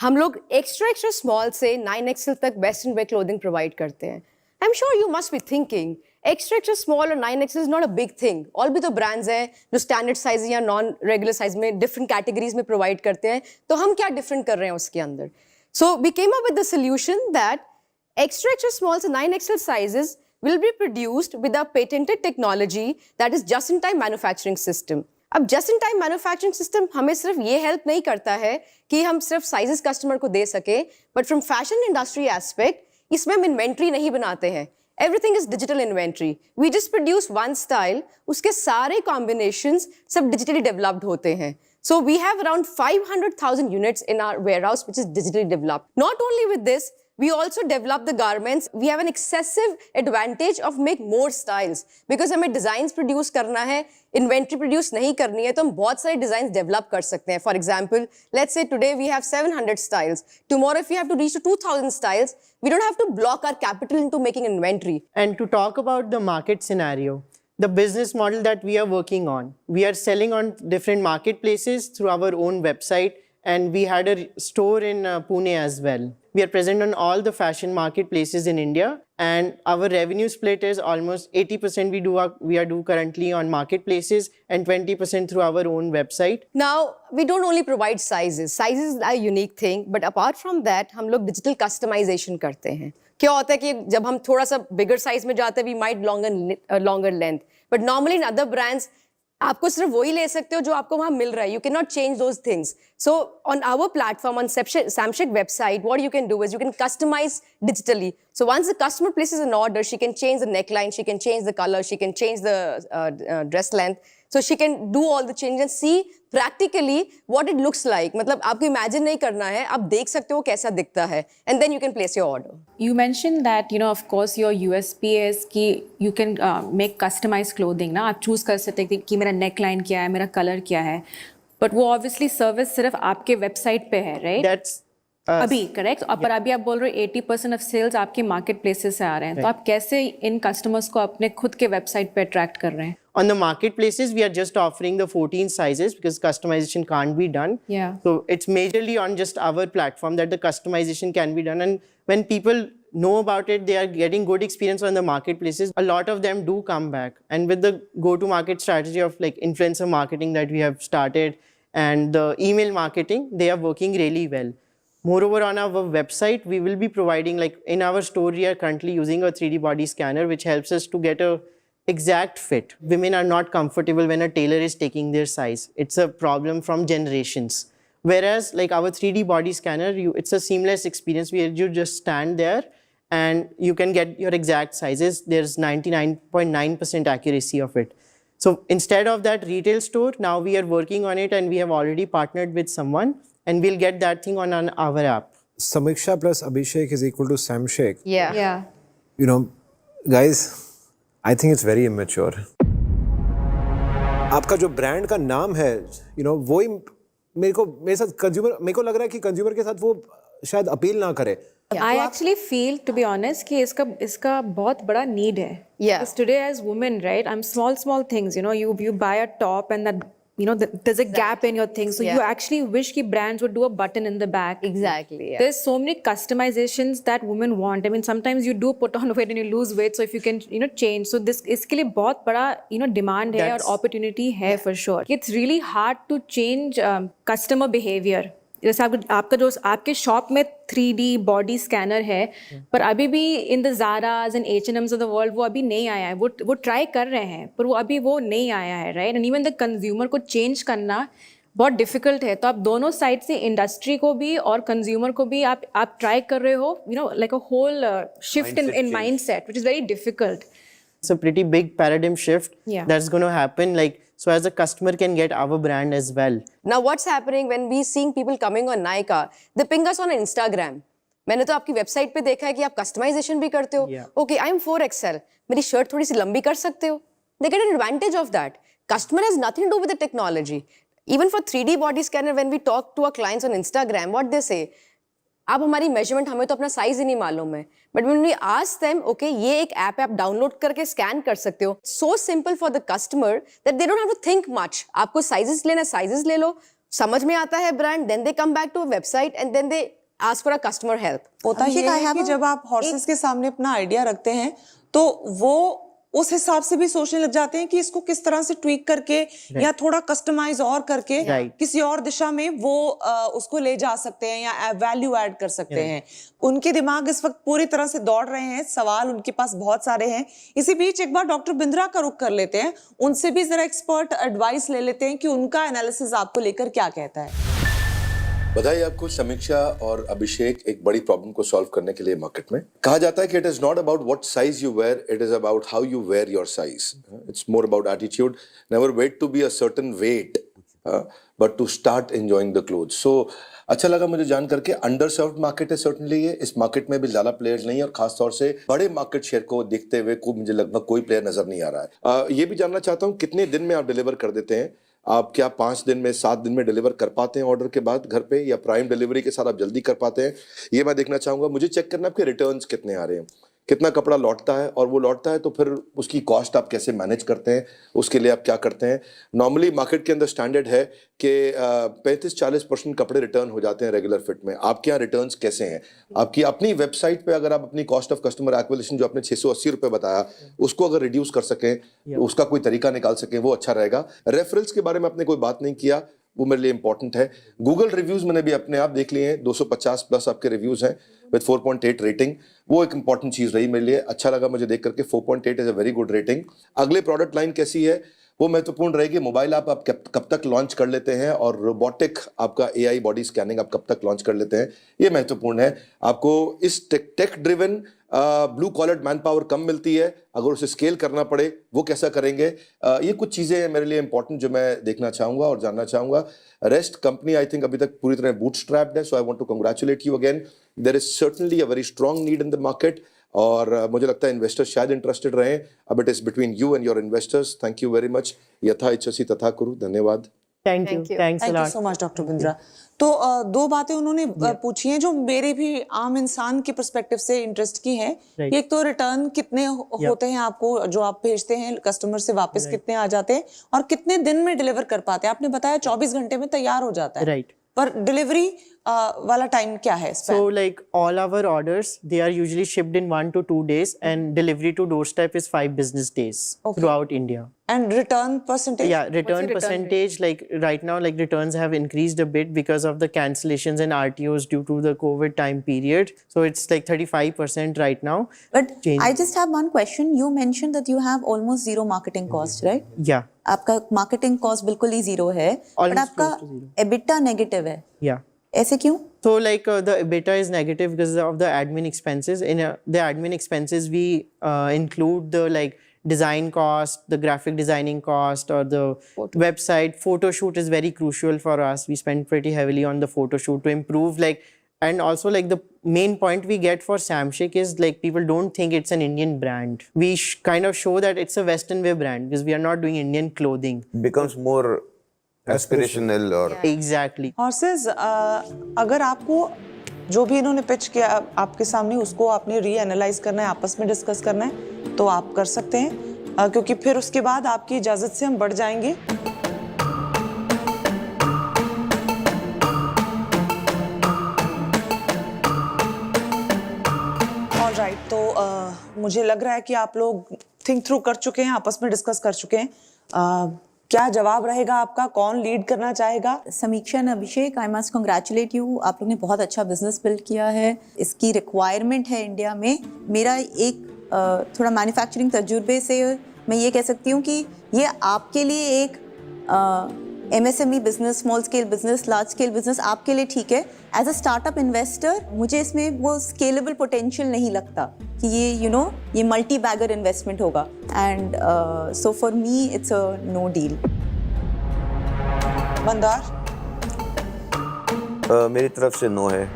[SPEAKER 13] हम लोग extra small से 9XL तक western wear clothing provide करते हैं. I'm sure you must be thinking, extra small और 9XL is not a big thing. All भी तो brands हैं जो standard size या non-regular size में different categories में provide करते हैं, तो हम क्या different कर रहे हैं उसके अंदर? So we came up with the solution that extra small से 9XL sizes will be produced with a patented technology that is just-in-time manufacturing system. अब just-in-time manufacturing system हमें सिर्फ ये help नहीं करता है कि हम सिर्फ sizes customer को दे सके, but from fashion industry aspect इसमें हम इन्वेंट्री नहीं बनाते हैं। Everything is digital inventory. We just produce one style, उसके सारे combinations सब digitally developed होते हैं. So we have around 500,000 units in our warehouse which is digitally developed. Not only with this, we also develop the garments. We have an excessive advantage of make more styles because हमें designs produce करना है, inventory produce नहीं करनी है, तो हम बहुत सारे designs develop कर सकते हैं. For example, let's say today we have 700 styles. Tomorrow, if we have to reach to 2,000 styles, we don't have to block our capital into making inventory.
[SPEAKER 14] And to talk about the market scenario, the business model that we are working on, we are selling on different marketplaces through our own website, and we had a store in Pune as well. We are present on all the fashion marketplaces in India, and our revenue split is almost 80% we are do currently on marketplaces and 20% through our own website.
[SPEAKER 13] Now, we don't only provide sizes. Sizes are a unique thing, but apart from that, हम लोग digital customization करते हैं. क्या होता है कि जब हम थोड़ा सा bigger size में जाते हैं, we might longer length. But normally in other brands, आपको सिर्फ वही ले सकते हो जो आपको वहाँ मिल रहा है. You cannot change those things. So on our platform, on Samshik website, what you can do is you can customize digitally. So once the customer places an order, she can change the neckline, she can change the color, she can change the dress length. So she can do all the changes and see practically what it looks like. मतलब आपको imagine नहीं करना है, आप देख सकते हो कैसा दिखता है, and then you can place your order.
[SPEAKER 8] You mentioned that, of course, your USP is कि you can make customized clothing ना, आप choose कर सकते हैं कि मेरा neckline क्या है, मेरा color क्या है, but वो obviously service सिर्फ आपके website पे है, right?
[SPEAKER 14] That's
[SPEAKER 8] अभी करेक्ट पर अभी आप बोल रहे हो 80% ऑफ सेल्स आपके मार्केट प्लेसेस से आ रहे हैं तो आप कैसे इन कस्टमर्स को अपने खुद के वेबसाइट पे अट्रैक्ट कर रहे हैं?
[SPEAKER 14] On the marketplaces, we are just offering the 14 sizes because customization can't be done.
[SPEAKER 8] Yeah.
[SPEAKER 14] So it's majorly on just our platform that the customization can be done. And when people know about it, they are getting good experience on the marketplaces. A lot of them do come back. And with the go-to-market strategy of like influencer marketing that we have started and the email marketing, they are working really well. Moreover, on our website, we will be providing, like in our store, we are currently using a 3D body scanner, which helps us to get a exact fit. Women are not comfortable when a tailor is taking their size. It's a problem from generations. Whereas like our 3D body scanner, it's a seamless experience where you just stand there and you can get your exact sizes. There's 99.9% accuracy of it. So instead of that retail store, now we are working on it and we have already partnered with someone and we'll get that thing on our app.
[SPEAKER 7] Samiksha plus Abhishek is equal to Samshik.
[SPEAKER 13] Yeah.
[SPEAKER 7] You know, guys, I think it's very immature. आपका जो brand का नाम है, वही मेरे साथ consumer, मेरे को लग रहा है कि कंज्यूमर के साथ वो शायद अपील ना करे.
[SPEAKER 8] I actually feel, to be honest, कि इसका बहुत बड़ा need है.
[SPEAKER 13] Yeah.
[SPEAKER 8] Because today as women, right, I'm small things, you buy a top and that, there's a gap in your thing. So you actually wish कि brands would do a button in the back.
[SPEAKER 13] Exactly. Yeah.
[SPEAKER 8] There's so many customizations that women want. I mean, sometimes you do put on weight and you lose weight. So if you can, change. So इसके लिए बहुत बड़ा, demand है और opportunity है for sure. It's really hard to change customer behavior. जैसे आपका जो आपके शॉप में 3D बॉडी स्कैनर है पर अभी भी in the Zaras and H&M's of the world वो अभी नहीं आया है. वो ट्राई कर रहे हैं पर वो अभी वो नहीं आया है, right? And even the consumer को चेंज करना बहुत डिफिकल्ट है. तो आप दोनों साइड से इंडस्ट्री को भी और कंज्यूमर को भी आप ट्राई कर रहे हो, like a whole shift in mindset which is very difficult.
[SPEAKER 14] It's a pretty big paradigm shift that's going to happen, like, so as a customer can get our brand as well.
[SPEAKER 13] Now what's happening when we seeing people coming on Nykaa, they ping us on Instagram. मैंने तो आपकी website पे देखा है कि आप customization भी करते हो. Okay, I'm 4XL. मेरी शर्ट थोड़ी सी लंबी कर सकते हो. They get an advantage of that. Customer has nothing to do with the technology. Even for 3D body scanner, when we talk to our clients on Instagram, what they say, आप हमारी measurement, हमें तो अपना size ही नहीं मालूम है. But when we ask them, okay ये एक ऐप है, आप डाउनलोड करके स्कैन कर सकते हो. So simple for the customer that they don't have to think much. आपको साइजेस लेना, साइजेस ले लो, समझ में आता है brand, then they come back to website and then they ask for a customer help.
[SPEAKER 1] होता ये है कि जब आप हॉर्सेस के सामने अपना आइडिया रखते हैं तो वो उस हिसाब से भी सोचने लग जाते हैं कि इसको किस तरह से ट्वीक करके या थोड़ा कस्टमाइज और करके किसी और दिशा में वो उसको ले जा सकते हैं या वैल्यू ऐड कर सकते हैं. उनके दिमाग इस वक्त पूरी तरह से दौड़ रहे हैं, सवाल उनके पास बहुत सारे हैं. इसी बीच एक बार डॉक्टर बिंद्रा का रुख कर लेते हैं, उनसे भी जरा एक्सपर्ट एडवाइस ले लेते हैं कि उनका एनालिसिस आपको लेकर क्या कहता है.
[SPEAKER 11] बधाई आपको. समीक्षा और अभिषेक एक बड़ी प्रॉब्लम को सॉल्व करने के लिए मार्केट में कहा जाता है कि it is not about what size you wear, it is about how you wear your size. It's more about attitude. Never wait to be a certain weight but to start enjoying the clothes. So अच्छा लगा मुझे जान करके. Underserved market है certainly ये. इस market में भी ज्यादा प्लेयर्स नहीं है और खासतौर से बड़े मार्केट शेयर को देखते हुए मुझे लगभग कोई प्लेयर नजर नहीं आ रहा है. ये भी जानना चाहता हूँ कितने दिन में आप डिलीवर कर देते हैं? आप क्या 5 दिन में, 7 दिन में डिलीवर कर पाते हैं ऑर्डर के बाद घर पे, या प्राइम डिलीवरी के साथ आप जल्दी कर पाते हैं? ये मैं देखना चाहूंगा. मुझे चेक करना आपके रिटर्न्स कितने आ रहे हैं. कितना कपड़ा लौटता है, और वो लौटता है तो फिर उसकी कॉस्ट आप कैसे मैनेज करते हैं, उसके लिए आप क्या करते हैं। नॉर्मली मार्केट के अंदर स्टैंडर्ड है कि 35-40% कपड़े रिटर्न हो जाते हैं रेगुलर फिट में। आपके यहाँ रिटर्न्स कैसे हैं? आपकी अपनी वेबसाइट पे अगर आप अपनी कॉस्ट ऑफ कस्टमर एक्विजिशन जो आपने 680 रुपये बताया उसको अगर रिड्यूस कर सकें, उसका कोई तरीका निकाल सकें, वो अच्छा रहेगा। रेफरेंस के बारे में आपने कोई बात नहीं किया, वो मेरे लिए इंपॉर्टेंट है। गूगल रिव्यूज मैंने भी अपने आप देख लिए हैं, 250 प्लस आपके रिव्यूज हैं विद 4.8 रेटिंग। वो एक इंपॉर्टेंट चीज रही मेरे लिए, अच्छा लगा मुझे देख करके। 4.8 is a very good rating. अगले प्रोडक्ट लाइन कैसी है वो महत्वपूर्ण रहेगी। मोबाइल आप कब तक लॉन्च कर लेते हैं, और रोबोटिक आपका AI बॉडी स्कैनिंग आप कब तक लॉन्च कर लेते हैं, ये महत्वपूर्ण है। आपको इस tech driven blue collar man power कम मिलती है, अगर उसे स्केल करना पड़े वो कैसा करेंगे। ये कुछ चीज़ें हैं मेरे लिए इंपॉर्टेंट जो मैं देखना चाहूँगा और जानना चाहूँगा। रेस्ट कंपनी आई थिंक अभी तक पूरी तरह बूटस्ट्रैप्ड है, so I want to congratulate you again. There is certainly a very strong need in the market, और मुझे लगता है इन्वेस्टर्स शायद इंटरेस्टेड रहे। अब it is between you and your investors. Thank you very much. यथा इच्छसि तथा कुरु। धन्यवाद।
[SPEAKER 14] Thank you, thanks a
[SPEAKER 1] thank you
[SPEAKER 14] lot.
[SPEAKER 1] So much doctor Bindra. तो दो बातें उन्होंने पूछी हैं जो मेरे भी आम इंसान के पर्सपेक्टिव से इंटरेस्ट की हैं।
[SPEAKER 14] Right.
[SPEAKER 1] एक तो रिटर्न कितने होते हैं आपको जो आप भेजते हैं कस्टमर से, वापस कितने आ जाते हैं, और कितने दिन में डिलीवर कर पाते हैं। आपने बताया 24 घंटे में तैयार हो जाता है,
[SPEAKER 14] राइट।
[SPEAKER 1] पर डिलीवरी वाला टाइम क्या है?
[SPEAKER 14] So like all our orders, they are usually shipped in 1 to 2 days, and delivery to doorstep is 5 business days throughout India.
[SPEAKER 1] And return percentage?
[SPEAKER 14] Yeah, return percentage, like right now, like returns have increased a bit because of the cancellations and RTOs due to the COVID time period. So it's like 35% right now.
[SPEAKER 9] But I just have one question. You mentioned that you have almost zero marketing cost, right?
[SPEAKER 14] Yeah,
[SPEAKER 9] आपका marketing cost बिल्कुल ही zero है, but
[SPEAKER 14] Almost
[SPEAKER 9] आपका
[SPEAKER 14] close to zero.
[SPEAKER 9] EBITDA negative है।
[SPEAKER 14] yeah.
[SPEAKER 9] ऐसे क्यों?
[SPEAKER 14] So like the EBITDA is negative because of the admin expenses. In the admin expenses, we include the like design cost, the graphic designing cost, or the website. Photo shoot is very crucial for us. We spend pretty heavily on the photo shoot to improve like, and also like the main point we get for Samshake is like people don't think it's an Indian brand. We kind of show that it's a Western wear brand because we are not doing Indian clothing.
[SPEAKER 12] becomes more aspirational or
[SPEAKER 14] Exactly.
[SPEAKER 1] Horses अगर आपको जो भी इन्होंने pitch किया आपके सामने, उसको आपने रीएनालाइज करना है, आपस में डिस्कस करना है, तो आप कर सकते हैं, क्योंकि फिर उसके बाद आपकी इजाजत से हम बढ़ जाएंगे। ऑलराइट, तो मुझे लग रहा है कि आप लोग थिंक थ्रू कर चुके हैं, आपस में डिस्कस कर चुके हैं। क्या जवाब रहेगा आपका? कौन लीड करना चाहेगा?
[SPEAKER 9] समीक्षा and Abhishek, I must congratulate you. आप लोग ने बहुत अच्छा बिजनेस बिल्ड किया है, इसकी रिक्वायरमेंट है इंडिया में। मेरा एक थोड़ा मैन्युफैक्चरिंग तजुर्बे से मैं ये कह सकती हूँ कि ये आपके लिए एक MSME business, small scale business, large scale business आपके लिए ठीक है। एज अ स्टार्टअप इन्वेस्टर मुझे इसमें वो स्केलेबल पोटेंशियल नहीं लगता कि ये ये मल्टी बैगर इन्वेस्टमेंट होगा, and so for me it's a no deal.
[SPEAKER 1] Mandar?
[SPEAKER 12] मेरी तरफ से नो है।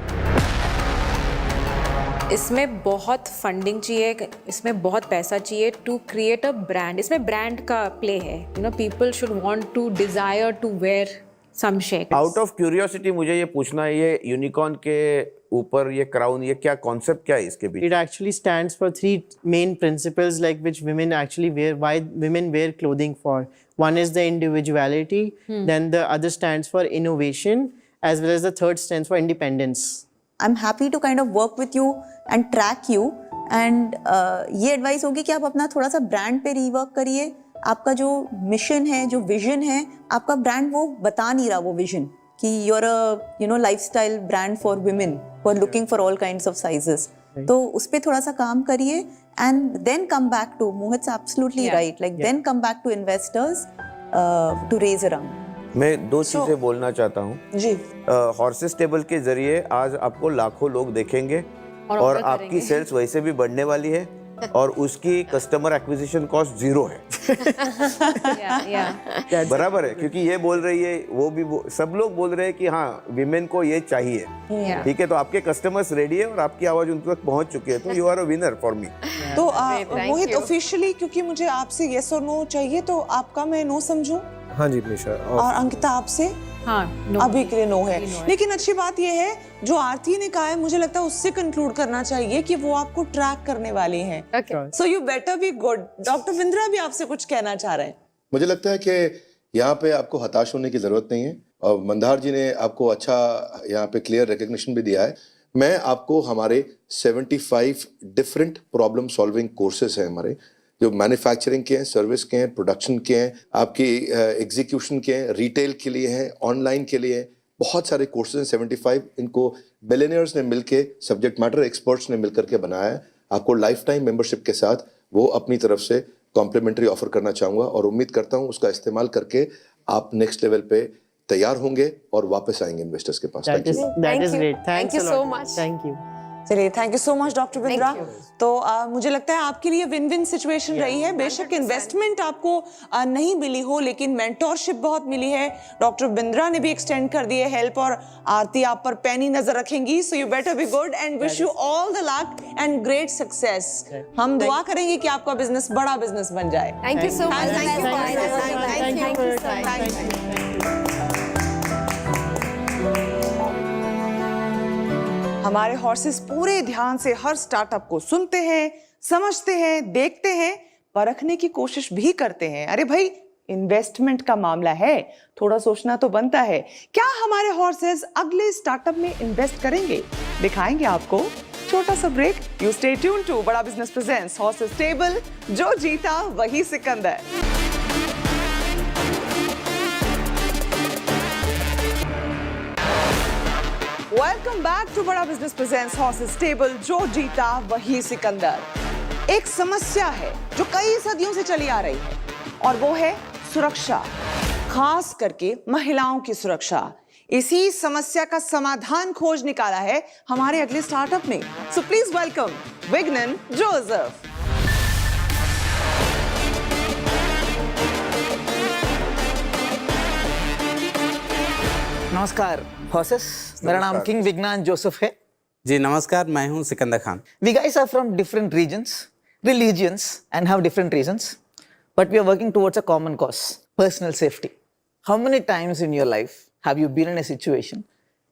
[SPEAKER 8] इसमें बहुत फंडिंग चाहिए, इसमें बहुत पैसा चाहिए टू क्रिएट अ ब्रांड। इसमें ब्रांड का प्ले है, people should want to desire to wear Samshake.
[SPEAKER 12] Out of curiosity मुझे ये पूछना है, ये यूनिकॉर्न के ऊपर ये क्राउन, ये क्या कॉन्सेप्ट क्या है इसके बीच?
[SPEAKER 14] It actually stands for 3 main principles like which women actually wear, why women wear clothing for. One is the individuality, then the other stands for innovation, as well as the third stands for independence.
[SPEAKER 9] I'm happy to kind of work with you and track you, and ये advice होगी कि आप अपना थोड़ा सा brand पे rework करिए। आपका जो मिशन है, जो विजन है, आपका ब्रांड वो बता नहीं रहा वो विजन कि you're a lifestyle brand for women who are looking for all kinds of sizes. तो उस पे थोड़ा सा काम करिए, and then come back to Mohit's absolutely right, like then come back to investors to raise a round.
[SPEAKER 12] मैं 2 चीजें बोलना चाहता हूँ
[SPEAKER 1] जी।
[SPEAKER 12] हॉर्सेस टेबल के जरिए आज आपको लाखों लोग देखेंगे और आपकी सेल्स वैसे भी बढ़ने वाली है, और उसकी कस्टमर एक्विजिशन कॉस्ट 0 है। बराबर है, क्योंकि ये बोल रही है, वो भी सब लोग बोल रहे हैं कि हाँ विमेन को ये चाहिए। ठीक है, तो आपके कस्टमर्स रेडी है और आपकी आवाज उन तक पहुंच चुकी है, तो you are a winner for me.
[SPEAKER 1] तो मोहित ऑफिशियली, क्योंकि मुझे आपसे यस और नो चाहिए, तो आपका मैं नो समझूं?
[SPEAKER 7] हाँ जी निशा।
[SPEAKER 1] और अंकिता आपसे?
[SPEAKER 8] हाँ, no,
[SPEAKER 1] अभी के लिए नो है।
[SPEAKER 8] अभी no है।
[SPEAKER 1] लेकिन अच्छी बात यह है जो आरती ने कहा है, मुझे लगता है उससे कंक्लूड करना चाहिए कि वो आपको ट्रैक करने वाली हैं। So you better be good. Doctor Bindra भी आपसे कुछ कहना चाह रहे हैं।
[SPEAKER 11] मुझे लगता है कि यहाँ पे आपको हताश होने की जरूरत नहीं है, और मंदार जी ने आपको अच्छा यहाँ पे क्लियर रिकग्निशन भी दिया है। मैं आपको हमारे 75 डिफरेंट प्रॉब्लम सॉल्विंग कोर्सेज हैं हमारे, जो मैन्युफैक्चरिंग के हैं, सर्विस के हैं, प्रोडक्शन के हैं, आपकी एग्जीक्यूशन के हैं, रिटेल के लिए हैं, ऑनलाइन के लिए हैं। बहुत सारे कोर्सेज हैं 75। इनको बिलियनियर्स ने मिलके, सब्जेक्ट मैटर एक्सपर्ट्स ने मिलकर के बनाया है। आपको लाइफ टाइम मेंबरशिप के साथ वो अपनी तरफ से कॉम्प्लीमेंट्री ऑफर करना चाहूँगा, और उम्मीद करता हूँ उसका इस्तेमाल करके आप नेक्स्ट लेवल पे तैयार होंगे और वापस आएंगे इन्वेस्टर्स के पास।
[SPEAKER 14] That is great.
[SPEAKER 13] Thank you
[SPEAKER 14] a
[SPEAKER 13] so
[SPEAKER 14] lot.
[SPEAKER 13] much.
[SPEAKER 14] Thank you.
[SPEAKER 1] चलिए, thank you so much doctor Bindra. तो मुझे लगता है आपके लिए विन विन सिचुएशन रही है। बेशक इन्वेस्टमेंट आपको नहीं मिली हो, लेकिन मेंटोरशिप बहुत मिली है। डॉक्टर बिंद्रा ने भी एक्सटेंड कर दी है हेल्प, और आरती आप पर पैनी नजर रखेंगी। So you better be good and wish you all the luck and great success. हम दुआ करेंगे कि आपका बिजनेस बड़ा बिजनेस बन जाए।
[SPEAKER 13] Thank you so much.
[SPEAKER 14] Thank you.
[SPEAKER 1] हमारे हॉर्सेस पूरे ध्यान से हर स्टार्टअप को सुनते हैं, समझते हैं, देखते हैं, परखने की कोशिश भी करते हैं। अरे भाई, इन्वेस्टमेंट का मामला है, थोड़ा सोचना तो बनता है। क्या हमारे हॉर्सेस अगले स्टार्टअप में इन्वेस्ट करेंगे? दिखाएंगे आपको। छोटा सा break. You stay tune to Bada business presents horses table, जो जीता वही Sikandar. Welcome back to Bada business presents horses table, जो जीता वही सिकंदर। एक समस्या है जो कई सदियों से चली आ रही है, और वो है सुरक्षा, खास करके महिलाओं की सुरक्षा। इसी समस्या का समाधान खोज निकाला है हमारे अगले स्टार्टअप ने। So please welcome Vignan Joseph.
[SPEAKER 15] नमस्कार हॉर्सेस, मेरा नाम किंग विज्ञान जोसेफ है।
[SPEAKER 16] जी नमस्कार, मैं हूं Sikandar Khan.
[SPEAKER 15] We guys are from different regions, religions, and have different reasons, but we are working towards a common cause: personal safety. How many times in your life have you been in a situation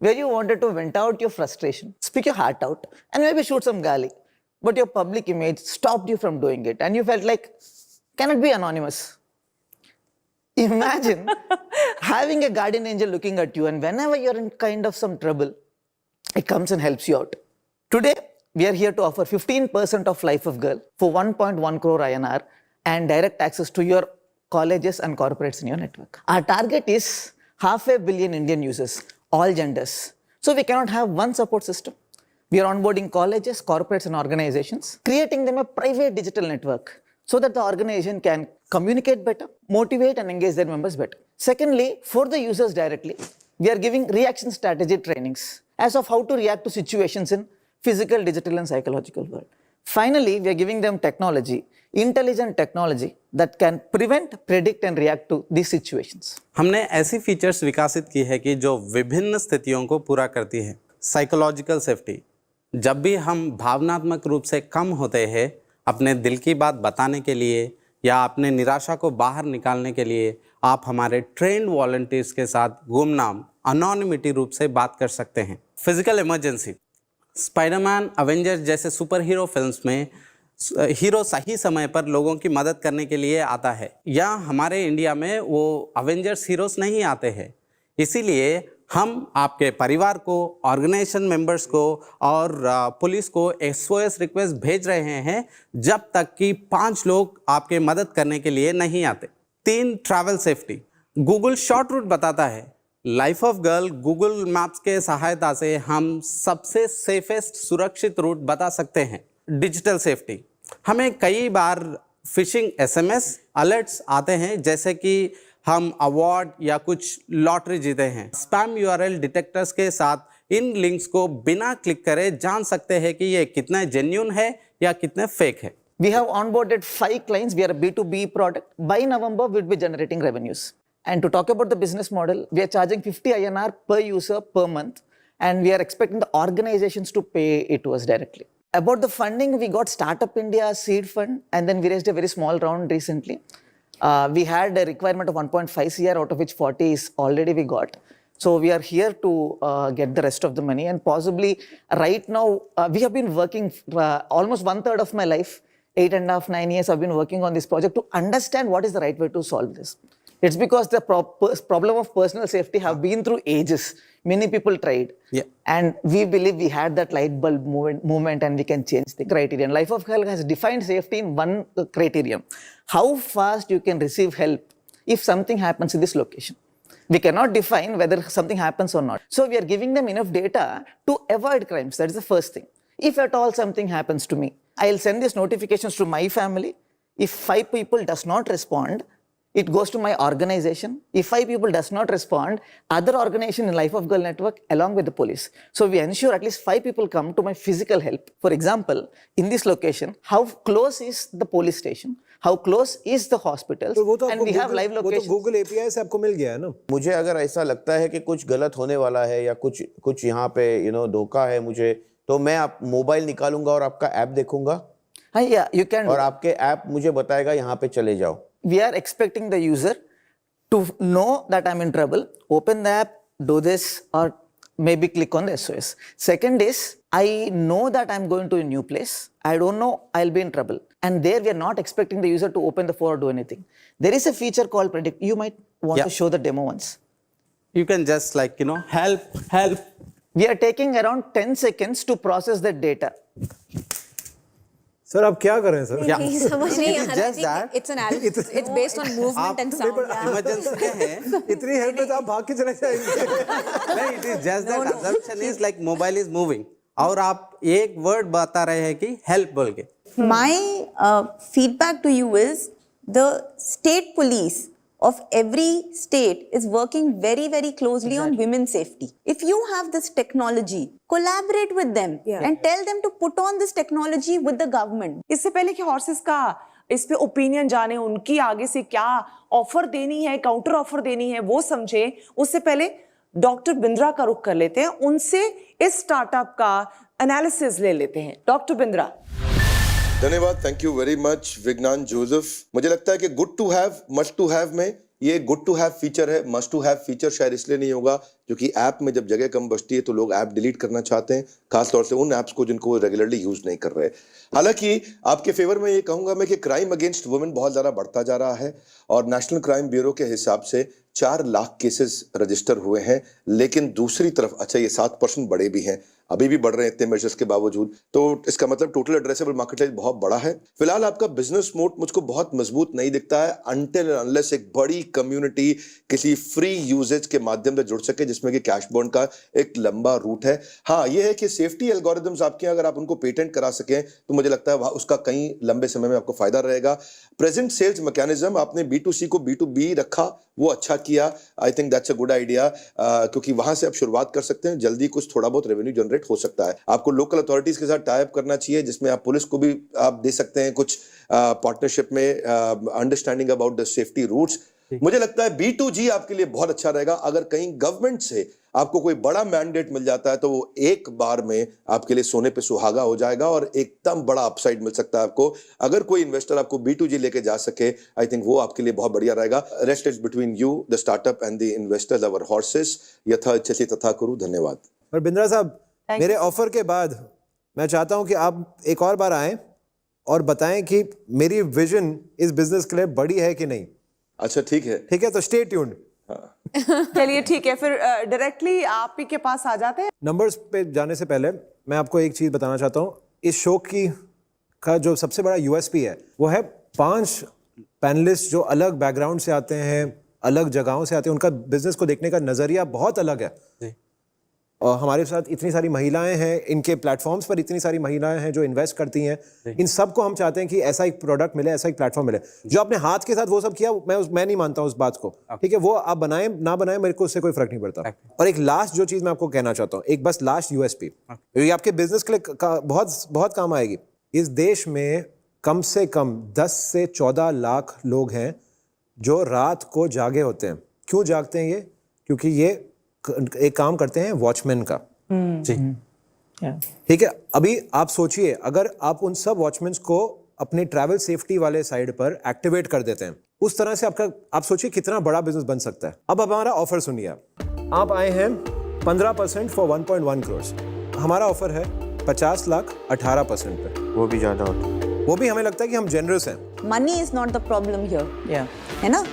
[SPEAKER 15] where you wanted to vent out your frustration, speak your heart out, and maybe shoot some gali, but your public image stopped you from doing it, and you felt like, can it be anonymous? Imagine having a guardian angel looking at you, and whenever you're in kind of some trouble, it comes and helps you out. Today, we are here to offer 15% of Life of Girl for 1.1 crore INR and direct access to your colleges and corporates in your network. Our target is 500 million Indian users, all genders. So we cannot have one support system. We are onboarding colleges, corporates, and organizations, creating them a private digital network so that the organization can communicate better, motivate and engage their members better. Secondly, for the users directly, we are giving reaction strategy trainings as of how to react to situations in physical, digital and psychological world. Finally, we are giving them technology, intelligent technology that can prevent, predict and react to these situations.
[SPEAKER 16] हमने ऐसी features विकसित की है कि जो विभिन्न स्थितियों को पूरा करती है। साइकोलॉजिकल सेफ्टी, जब भी हम भावनात्मक रूप से कम होते हैं, अपने दिल की बात बताने के लिए या अपने निराशा को बाहर निकालने के लिए आप हमारे ट्रेंड वॉलंटियर्स के साथ गुमनाम अनोनिमिटी रूप से बात कर सकते हैं। फिजिकल इमरजेंसी, स्पाइडरमैन, अवेंजर्स जैसे सुपर हीरो फिल्म्स में हीरो सही समय पर लोगों की मदद करने के लिए आता है, या हमारे इंडिया में वो अवेंजर्स हीरोज नहीं आते हैं। इसीलिए हम आपके परिवार को, ऑर्गेनाइजेशन मेंबर्स को और पुलिस को SOS रिक्वेस्ट भेज रहे हैं जब तक कि 5 लोग आपके मदद करने के लिए नहीं आते। 3, travel safety, Google short route बताता है। Life of girl Google maps के सहायता से हम सबसे सेफेस्ट सुरक्षित रूट बता सकते हैं। डिजिटल सेफ्टी, हमें कई बार फिशिंग SMS अलर्ट्स आते हैं, जैसे कि हम अवार्ड या कुछ लॉटरी जीते हैं। स्पैम URL डिटेक्टर्स के साथ इन लिंक्स को बिना क्लिक करे जान सकते हैं कि ये कितना जेन्युइन है या कितने फेक है।
[SPEAKER 15] We have onboarded 5 clients. We are a B2B product. By November, we'll be generating revenues. And to talk about the business model, we are charging 50 INR per user per month, and we are expecting the organizations to pay it to us directly. About the funding, we got Startup India seed fund, and then we raised a very small round recently. We had a requirement of 1.5 CR, out of which 40 is already we got. So we are here to get the rest of the money, and possibly right now we have been working almost 1/3 of my life, 8.5, 9 years. I've been working on this project to understand what is the right way to solve this. It's because the problem of personal safety have been through ages. Many people tried, and we believe we had that light bulb movement, and we can change the criterion. Life of Help has defined safety in one criterion: how fast you can receive help if something happens in this location. We cannot define whether something happens or not. So we are giving them enough data to avoid crimes. That is the first thing. If at all something happens to me, I'll send these notifications to my family. If 5 people does not respond, it goes to my organization. If 5 people does not respond, other organization in Life of Girl network along with the police. So we ensure at least 5 people come to my physical help. For example, in this location, how close is the police station? How close is the hospital? And we have live locations.
[SPEAKER 7] Google API से आपको मिल गया है ना?
[SPEAKER 12] मुझे अगर ऐसा लगता है कि कुछ गलत होने वाला है या कुछ यहाँ पे धोखा है मुझे, तो मैं आप मोबाइल निकालूंगा और आपका ऐप देखूंगा.
[SPEAKER 15] हाँ, yeah, you can.
[SPEAKER 12] और आपके ऐप मुझे बताएगा यहाँ पे चले जाओ.
[SPEAKER 15] We are expecting the user to know that I'm in trouble, open the app, do this, or maybe click on the SOS. Second is, I know that I'm going to a new place. I don't know I'll be in trouble. And there we are not expecting the user to open the phone or do anything. There is a feature called Predict. You might want to show the demo once.
[SPEAKER 16] You can just help.
[SPEAKER 15] We are taking around 10 seconds to process the data.
[SPEAKER 7] Sir आप क्या कर रहे हैं sir?
[SPEAKER 10] नहीं समझ नहीं आ रहा है.
[SPEAKER 9] It's based on movement and sound.
[SPEAKER 16] Emergency है.
[SPEAKER 7] इतनी हेल्प में तो आप भाग के चले जाएंगे.
[SPEAKER 16] नहीं, it is just that assumption is like mobile is moving. और आप एक वर्ड बता रहे हैं कि help बोल के.
[SPEAKER 9] My feedback to you is the state police of every state is working very, very closely on women's safety. If you have this technology, collaborate with them and tell them to put on this technology with the government.
[SPEAKER 1] इससे पहले कि horses का इस पे opinion जाने, उनकी आगे से क्या ऑफर देनी है, काउंटर ऑफर देनी है, वो समझे, उससे पहले डॉक्टर बिंद्रा का रुख कर लेते हैं. उनसे इस स्टार्टअप का एनालिसिस ले लेते हैं. डॉक्टर बिंद्रा.
[SPEAKER 11] धन्यवाद. Thank you very much Vigyan Joseph. मुझे लगता है कि good to have must to have में ये गुड टू हैव फीचर है. मस्ट टू हैव फीचर शायद इसलिए नहीं होगा क्योंकि ऐप में जब जगह कम बचती है तो लोग ऐप डिलीट करना चाहते हैं, खासतौर से उन ऐप्स को जिनको वो रेगुलरली यूज नहीं कर रहे. हालांकि आपके फेवर में ये कहूंगा मैं कि क्राइम अगेंस्ट वुमेन बहुत ज्यादा बढ़ता जा रहा है और नेशनल क्राइम ब्यूरो के हिसाब से 4 लाख केसेस रजिस्टर हुए हैं. लेकिन दूसरी तरफ अच्छा ये 7% बढ़े भी हैं, अभी भी बढ़ रहे हैं इतने मेजर्स के बावजूद. तो इसका मतलब टोटल एड्रेसेबल मार्केट साइज बहुत बड़ा है. फिलहाल आपका बिजनेस मोड मुझको बहुत मजबूत नहीं दिखता है अनटिल अनलेस एक बड़ी कम्युनिटी किसी फ्री यूजेज के माध्यम से जुड़ सके जिसमें कि कैश बर्न का एक लंबा रूट है. हाँ, ये है कि सेफ्टी एल्गोरिथम्स आपके अगर आप उनको पेटेंट करा सकें तो मुझे लगता है उसका कहीं लंबे समय में आपको फायदा रहेगा. प्रेजेंट सेल्स मैकेनिज्म आपने B2C को B2B रखा, वो अच्छा किया. I think that's a good idea क्योंकि वहां से आप शुरुआत कर सकते हैं. जल्दी कुछ थोड़ा बहुत रेवेन्यू जनरेट हो सकता है. आपको लोकल अथॉरिटीज के साथ टाई अप करना चाहिए जिसमें आप पुलिस को भी आप दे सकते हैं कुछ पार्टनरशिप में understanding about the safety routes. मुझे लगता है B2G आपके लिए बहुत अच्छा रहेगा. अगर कहीं गवर्नमेंट से आपको कोई बड़ा मैंडेट मिल जाता है तो वो एक बार में आपके लिए सोने पे सुहागा हो जाएगा और एकदम बड़ा अपसाइड मिल सकता है आपको. अगर कोई इन्वेस्टर आपको B2G लेके जा सके आई थिंक वो आपके लिए बहुत बढ़िया रहेगा. Rest is between you the startup and the investors our horses. यथा इच्छसि तथा कुरु. धन्यवाद.
[SPEAKER 7] और बिंद्रा साहब, मेरे ऑफर के बाद मैं चाहता हूं कि आप एक और बार आएं और बताएं कि मेरी विजन इस बिजनेस के लिए बड़ी है कि नहीं.
[SPEAKER 11] अच्छा ठीक है.
[SPEAKER 7] ठीक है, तो स्टे ट्यून्ड.
[SPEAKER 1] चलिए ठीक है, फिर डायरेक्टली आप ही के पास आ जाते हैं.
[SPEAKER 7] नंबर्स पे जाने से पहले मैं आपको एक चीज बताना चाहता हूँ. इस शो का जो सबसे बड़ा USP है वो है 5 पैनलिस्ट जो अलग बैकग्राउंड से आते हैं, अलग जगहों से आते हैं. उनका बिजनेस को देखने का नजरिया बहुत अलग है. और हमारे साथ इतनी सारी महिलाएं हैं, इनके प्लेटफॉर्म्स पर इतनी सारी महिलाएं हैं जो इन्वेस्ट करती हैं. इन सब को हम चाहते हैं कि ऐसा एक प्रोडक्ट मिले, ऐसा एक प्लेटफॉर्म मिले. जो आपने हाथ के साथ वो सब किया, मैं नहीं मानता उस बात को. ठीक है, वो आप बनाएं ना बनाएं मेरे को उससे कोई फर्क नहीं पड़ता. और एक लास्ट जो चीज मैं आपको कहना चाहता हूँ, एक बस लास्ट USP, ये आपके बिजनेस के लिए बहुत बहुत काम आएगी. इस देश में कम से कम 10 से 14 लाख लोग हैं जो रात को जागे होते हैं. क्यों जागते हैं ये? क्योंकि ये एक काम करते हैं वॉचमैन का. जी ठीक है. अभी आप सोचिए अगर आप उन सब वॉचमैन को अपने ट्रैवल सेफ्टी वाले साइड पर एक्टिवेट कर देते हैं, उस तरह से आप सोचिए कितना बड़ा बिजनेस बन सकता है. अब हमारा ऑफर सुनिए. आप आए हैं 15% फॉर 1.1 करोड़। हमारा ऑफर है 50 लाख 18% पे।
[SPEAKER 12] वो भी ज़्यादा होता है।
[SPEAKER 7] वो भी हमें लगता है कि हम जेनरस हैं।
[SPEAKER 9] Money is not the problem here, है ना?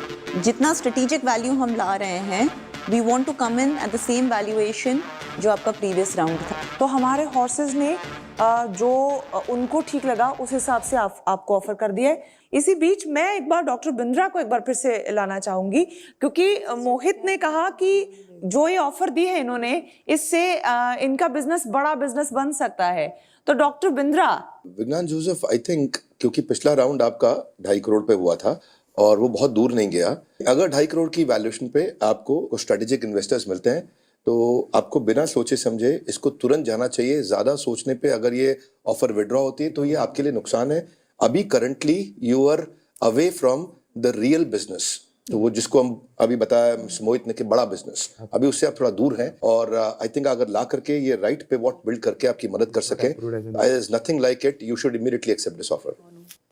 [SPEAKER 9] जितना स्ट्रेटेजिक वैल्यू हम ला रहे हैं, we want to come in at the same valuation जो आपका प्रीवियस राउंड था।
[SPEAKER 1] तो हमारे हॉर्सेस ने जो उनको ठीक लगा उस हिसाब से आपको ऑफर कर दिया है। इसी बीच मैं एक बार डॉक्टर बिंद्रा को एक बार फिर से लाना चाहूंगी, क्योंकि मोहित ने कहा कि जो ये ऑफर दी है इन्होंने, इससे इनका बिजनेस बड़ा बिजनेस बन सकता है। तो डॉक्टर बिंद्रा।
[SPEAKER 11] विज्ञान जोसेफ, आई थिंक क्योंकि पिछला राउंड आपका 2.5 करोड़ पे हुआ था और वो बहुत दूर नहीं गया। अगर 2.5 करोड़ की वैल्यूएशन पे आपको स्ट्रेटेजिक इन्वेस्टर्स मिलते हैं तो आपको बिना सोचे समझे इसको तुरंत जाना चाहिए। ज्यादा सोचने पे अगर ये ऑफर विड्रॉ होती है तो ये आपके लिए नुकसान है। अभी currently you are away from the real business, तो वो जिसको हम अभी बताया मोहित ने कि बड़ा बिजनेस, अभी उससे आप थोड़ा दूर हैं। और आई थिंक अगर ला करके ये राइट पे वॉट बिल्ड करके आपकी मदद कर सके, is nothing like it, you should immediately accept this offer.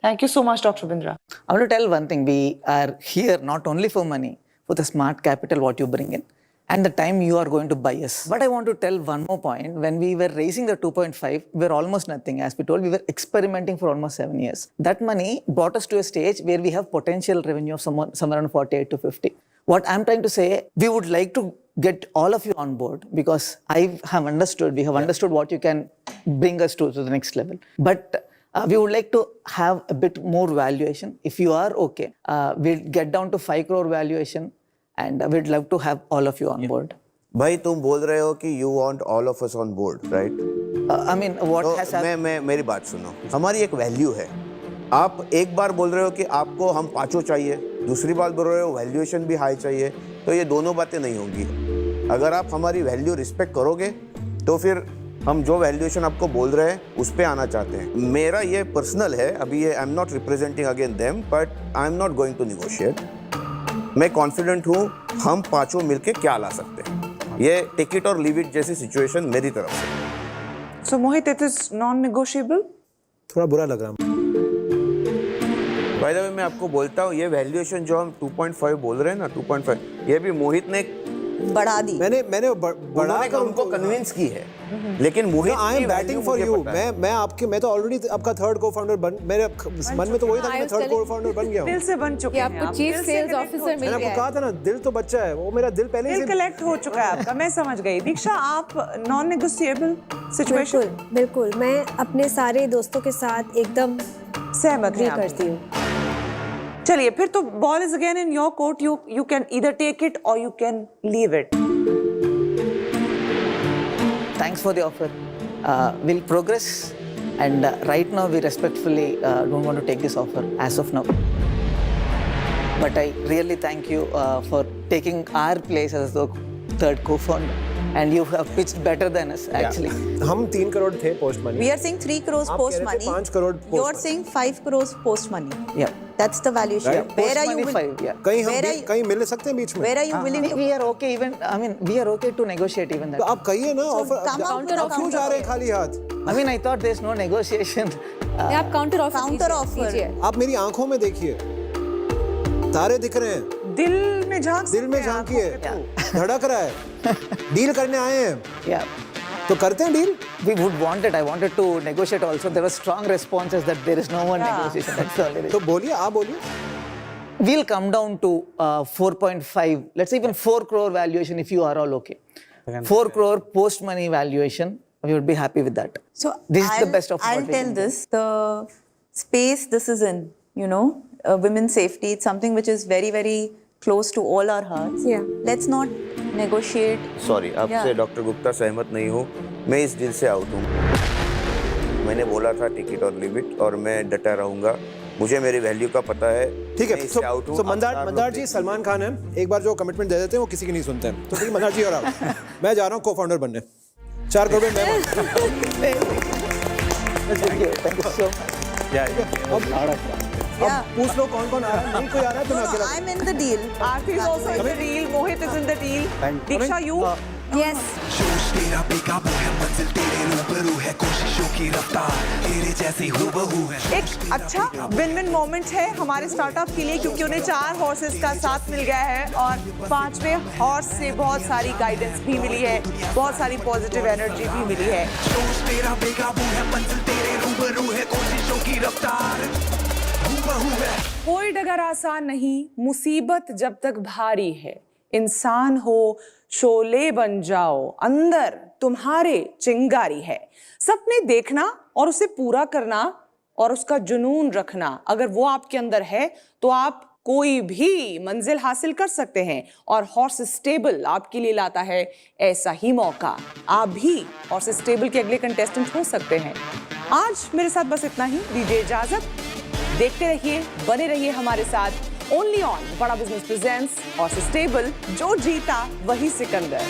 [SPEAKER 1] Thank you so much, Dr. Bindra.
[SPEAKER 15] I want to tell one thing. We are here not only for money, for the smart capital what you bring in and the time you are going to buy us. But I want to tell one more point. When we were raising the 2.5, we were almost nothing. As we told, we were experimenting for almost 7 years. That money brought us to a stage where we have potential revenue of somewhere around 48 to 50. What I'm trying to say, we would like to get all of you on board because we have understood what you can bring us to the next level. But we would like to have a bit more valuation. If you are okay, we'll get down to 5 crore valuation and we'd love to have all of you on board.
[SPEAKER 12] भाई तुम बोल रहे हो कि you want all of us on board, right?
[SPEAKER 15] I mean, what has happened?
[SPEAKER 12] मैं मेरी बात सुनो, हमारी एक वैल्यू है। आप एक बार बोल रहे हो कि आपको हम 5 चाहिए, दूसरी बात बोल रहे हो वैल्यूएशन भी हाई चाहिए, तो ये दोनों बातें नहीं होंगी। अगर आप हमारी वैल्यू रिस्पेक्ट करोगे तो फिर हम जो वैल्यूएशन आपको बोल रहे हैं उस पे आना चाहते हैं। मेरा ये पर्सनल है, अभी ये I am not representing again them, but I am not going to negotiate. मैं कॉन्फिडेंट हूँ हम 5 मिलके क्या ला सकते हैं। ये टेक इट और लीव इट जैसी सिचुएशन मेरी तरफ से।
[SPEAKER 1] So Mohit, it is non-negotiable?
[SPEAKER 7] थोड़ा बुरा लग रहा है।
[SPEAKER 12] बाय द वे मैं आपको बोलता हूँ ये वैल्यूएशन जो हम 2.5 बोल रहे हैं ना, 2.5, ये भी मोहित ने
[SPEAKER 9] बढ़ा दी।
[SPEAKER 7] मैंने बढ़ा कर
[SPEAKER 12] उनको कन्विंस की है, लेकिन Mohit
[SPEAKER 7] I am batting for you. मैं तो ऑलरेडी आपका थर्ड को फाउंडर बन, मेरे मन में तो वही था कि मैं थर्ड को फाउंडर बन गया हूं।
[SPEAKER 1] दिल से बन चुके हैं
[SPEAKER 8] आपको चीफ सेल्स ऑफिसर मिल गया
[SPEAKER 7] मैंने आपको कहा था ना, दिल तो बच्चा है, वो मेरा दिल पहले
[SPEAKER 1] दिल कलेक्ट हो चुका है आपका। मैं समझ गई। दीक्षा, आप नॉन नेगोशिएबल सिचुएशन?
[SPEAKER 10] बिल्कुल, मैं अपने सारे दोस्तों के साथ एकदम
[SPEAKER 1] सहमत
[SPEAKER 10] करती हूँ।
[SPEAKER 1] चलिए, फिर तो ball is again in your court. You can either take it or you can leave it.
[SPEAKER 15] Thanks for the offer. We'll progress and right now we respectfully don't want to take this offer as of now. But I really thank you for taking our place as the third co-founder and you have pitched better than us actually.
[SPEAKER 7] हम 3 करोड़ थे post money.
[SPEAKER 9] We are saying 3 crores post money.
[SPEAKER 7] 5 crore post
[SPEAKER 9] You are saying 5 crores post money.
[SPEAKER 15] Yeah.
[SPEAKER 9] That's the valuation.
[SPEAKER 7] Right.
[SPEAKER 9] Where are you?
[SPEAKER 15] Post money 5, yeah.
[SPEAKER 7] कहीं मिल सकते हैं बीच में।
[SPEAKER 9] Where are you willing to?
[SPEAKER 15] We are okay even. I mean, we are okay to negotiate even that.
[SPEAKER 7] तो आप कहिए ना offer.
[SPEAKER 9] come out with a
[SPEAKER 7] आप क्यों जा रहे हैं खाली हाथ?
[SPEAKER 15] I mean, I thought there's no negotiation.
[SPEAKER 8] आप काउंटर ऑफर
[SPEAKER 9] Counter offer.
[SPEAKER 7] आप मेरी आंखों में देखिए, तारे दिख रहे हैं।
[SPEAKER 1] दिल में
[SPEAKER 7] झांकिए, धड़क रहा है। डील करने आए हैं।
[SPEAKER 15] Yeah.
[SPEAKER 7] तो करते हैं deal.
[SPEAKER 15] We would want it. I wanted to negotiate also. There were strong responses that there is no one negotiation. That's all it is.
[SPEAKER 7] तो बोलिए, आप बोलिए।
[SPEAKER 15] We'll come down to 4.5. Let's say even 4 crore valuation if you are all okay. 4 crore post money valuation. We would be happy with that.
[SPEAKER 9] So
[SPEAKER 15] this is the best of
[SPEAKER 9] I'll
[SPEAKER 15] what we
[SPEAKER 9] tell
[SPEAKER 15] can do.
[SPEAKER 9] this. The space this is in, you know, women's safety. It's something which is very, very close to all our hearts.
[SPEAKER 10] Yeah.
[SPEAKER 9] Let's not negotiate.
[SPEAKER 12] Sorry, आपसे doctor Gupta सहमत नहीं हूँ। मैं इस deal से out हूँ। मैंने बोला था टिकट और लिमिट और मैं डटा रहूँगा। मुझे मेरी वैल्यू का पता है।
[SPEAKER 7] ठीक है। सो मंदार जी सलमान खान है, एक बार जो कमिटमेंट दे देते हैं वो किसी की नहीं सुनते हैं। तो ठीक, मंदार जी और आप, मैं जा रहा हूँ को-फाउंडर बनने। 4 करोड़ मैं
[SPEAKER 15] Thank you so much.
[SPEAKER 7] अब पूछ लो कौन-कौन आ रहा है। नहीं कोई आ रहा है तो मैं अकेला।
[SPEAKER 9] I'm in the deal.
[SPEAKER 1] Aarti is also in the deal. Mohit is in the deal. Diksha, you?
[SPEAKER 10] Yes.
[SPEAKER 17] जोश तेरा बेकाबू है, मंजिल तेरे रूबरू है, कोशिशों की रफ्तार तेरे जैसी हूबहू है।
[SPEAKER 1] एक अच्छा विन विन मोमेंट है हमारे स्टार्टअप के लिए, क्योंकि उन्हें 4 हॉर्सेस का साथ मिल गया है और 5वें हॉर्स से बहुत सारी गाइडेंस भी मिली है, बहुत सारी पॉजिटिव एनर्जी भी मिली है।
[SPEAKER 17] जोश तेरा बेकाबू है, मंजिल तेरे रूबरू है, कोशिशों की रफ्तार हूबहू है।
[SPEAKER 1] कोई डगर आसान नहीं, मुसीबत जब तक भारी है, इंसान हो शोले बन जाओ, अंदर तुम्हारे चिंगारी है। सपने देखना और उसे पूरा करना और उसका जुनून रखना, अगर वो आपके अंदर है तो आप कोई भी मंजिल हासिल कर सकते हैं। और हॉर्स स्टेबल आपके लिए लाता है ऐसा ही मौका। आप भी हॉर्स स्टेबल के अगले कंटेस्टेंट हो सकते हैं। आज मेरे साथ बस इतना ही, दीजिए इजाजत। देखते रहिए, बने रहिए हमारे साथ ओनली ऑन बड़ा बिजनेस प्रेजेंट्स हॉर्स स्टेबल, जो जीता वही सिकंदर।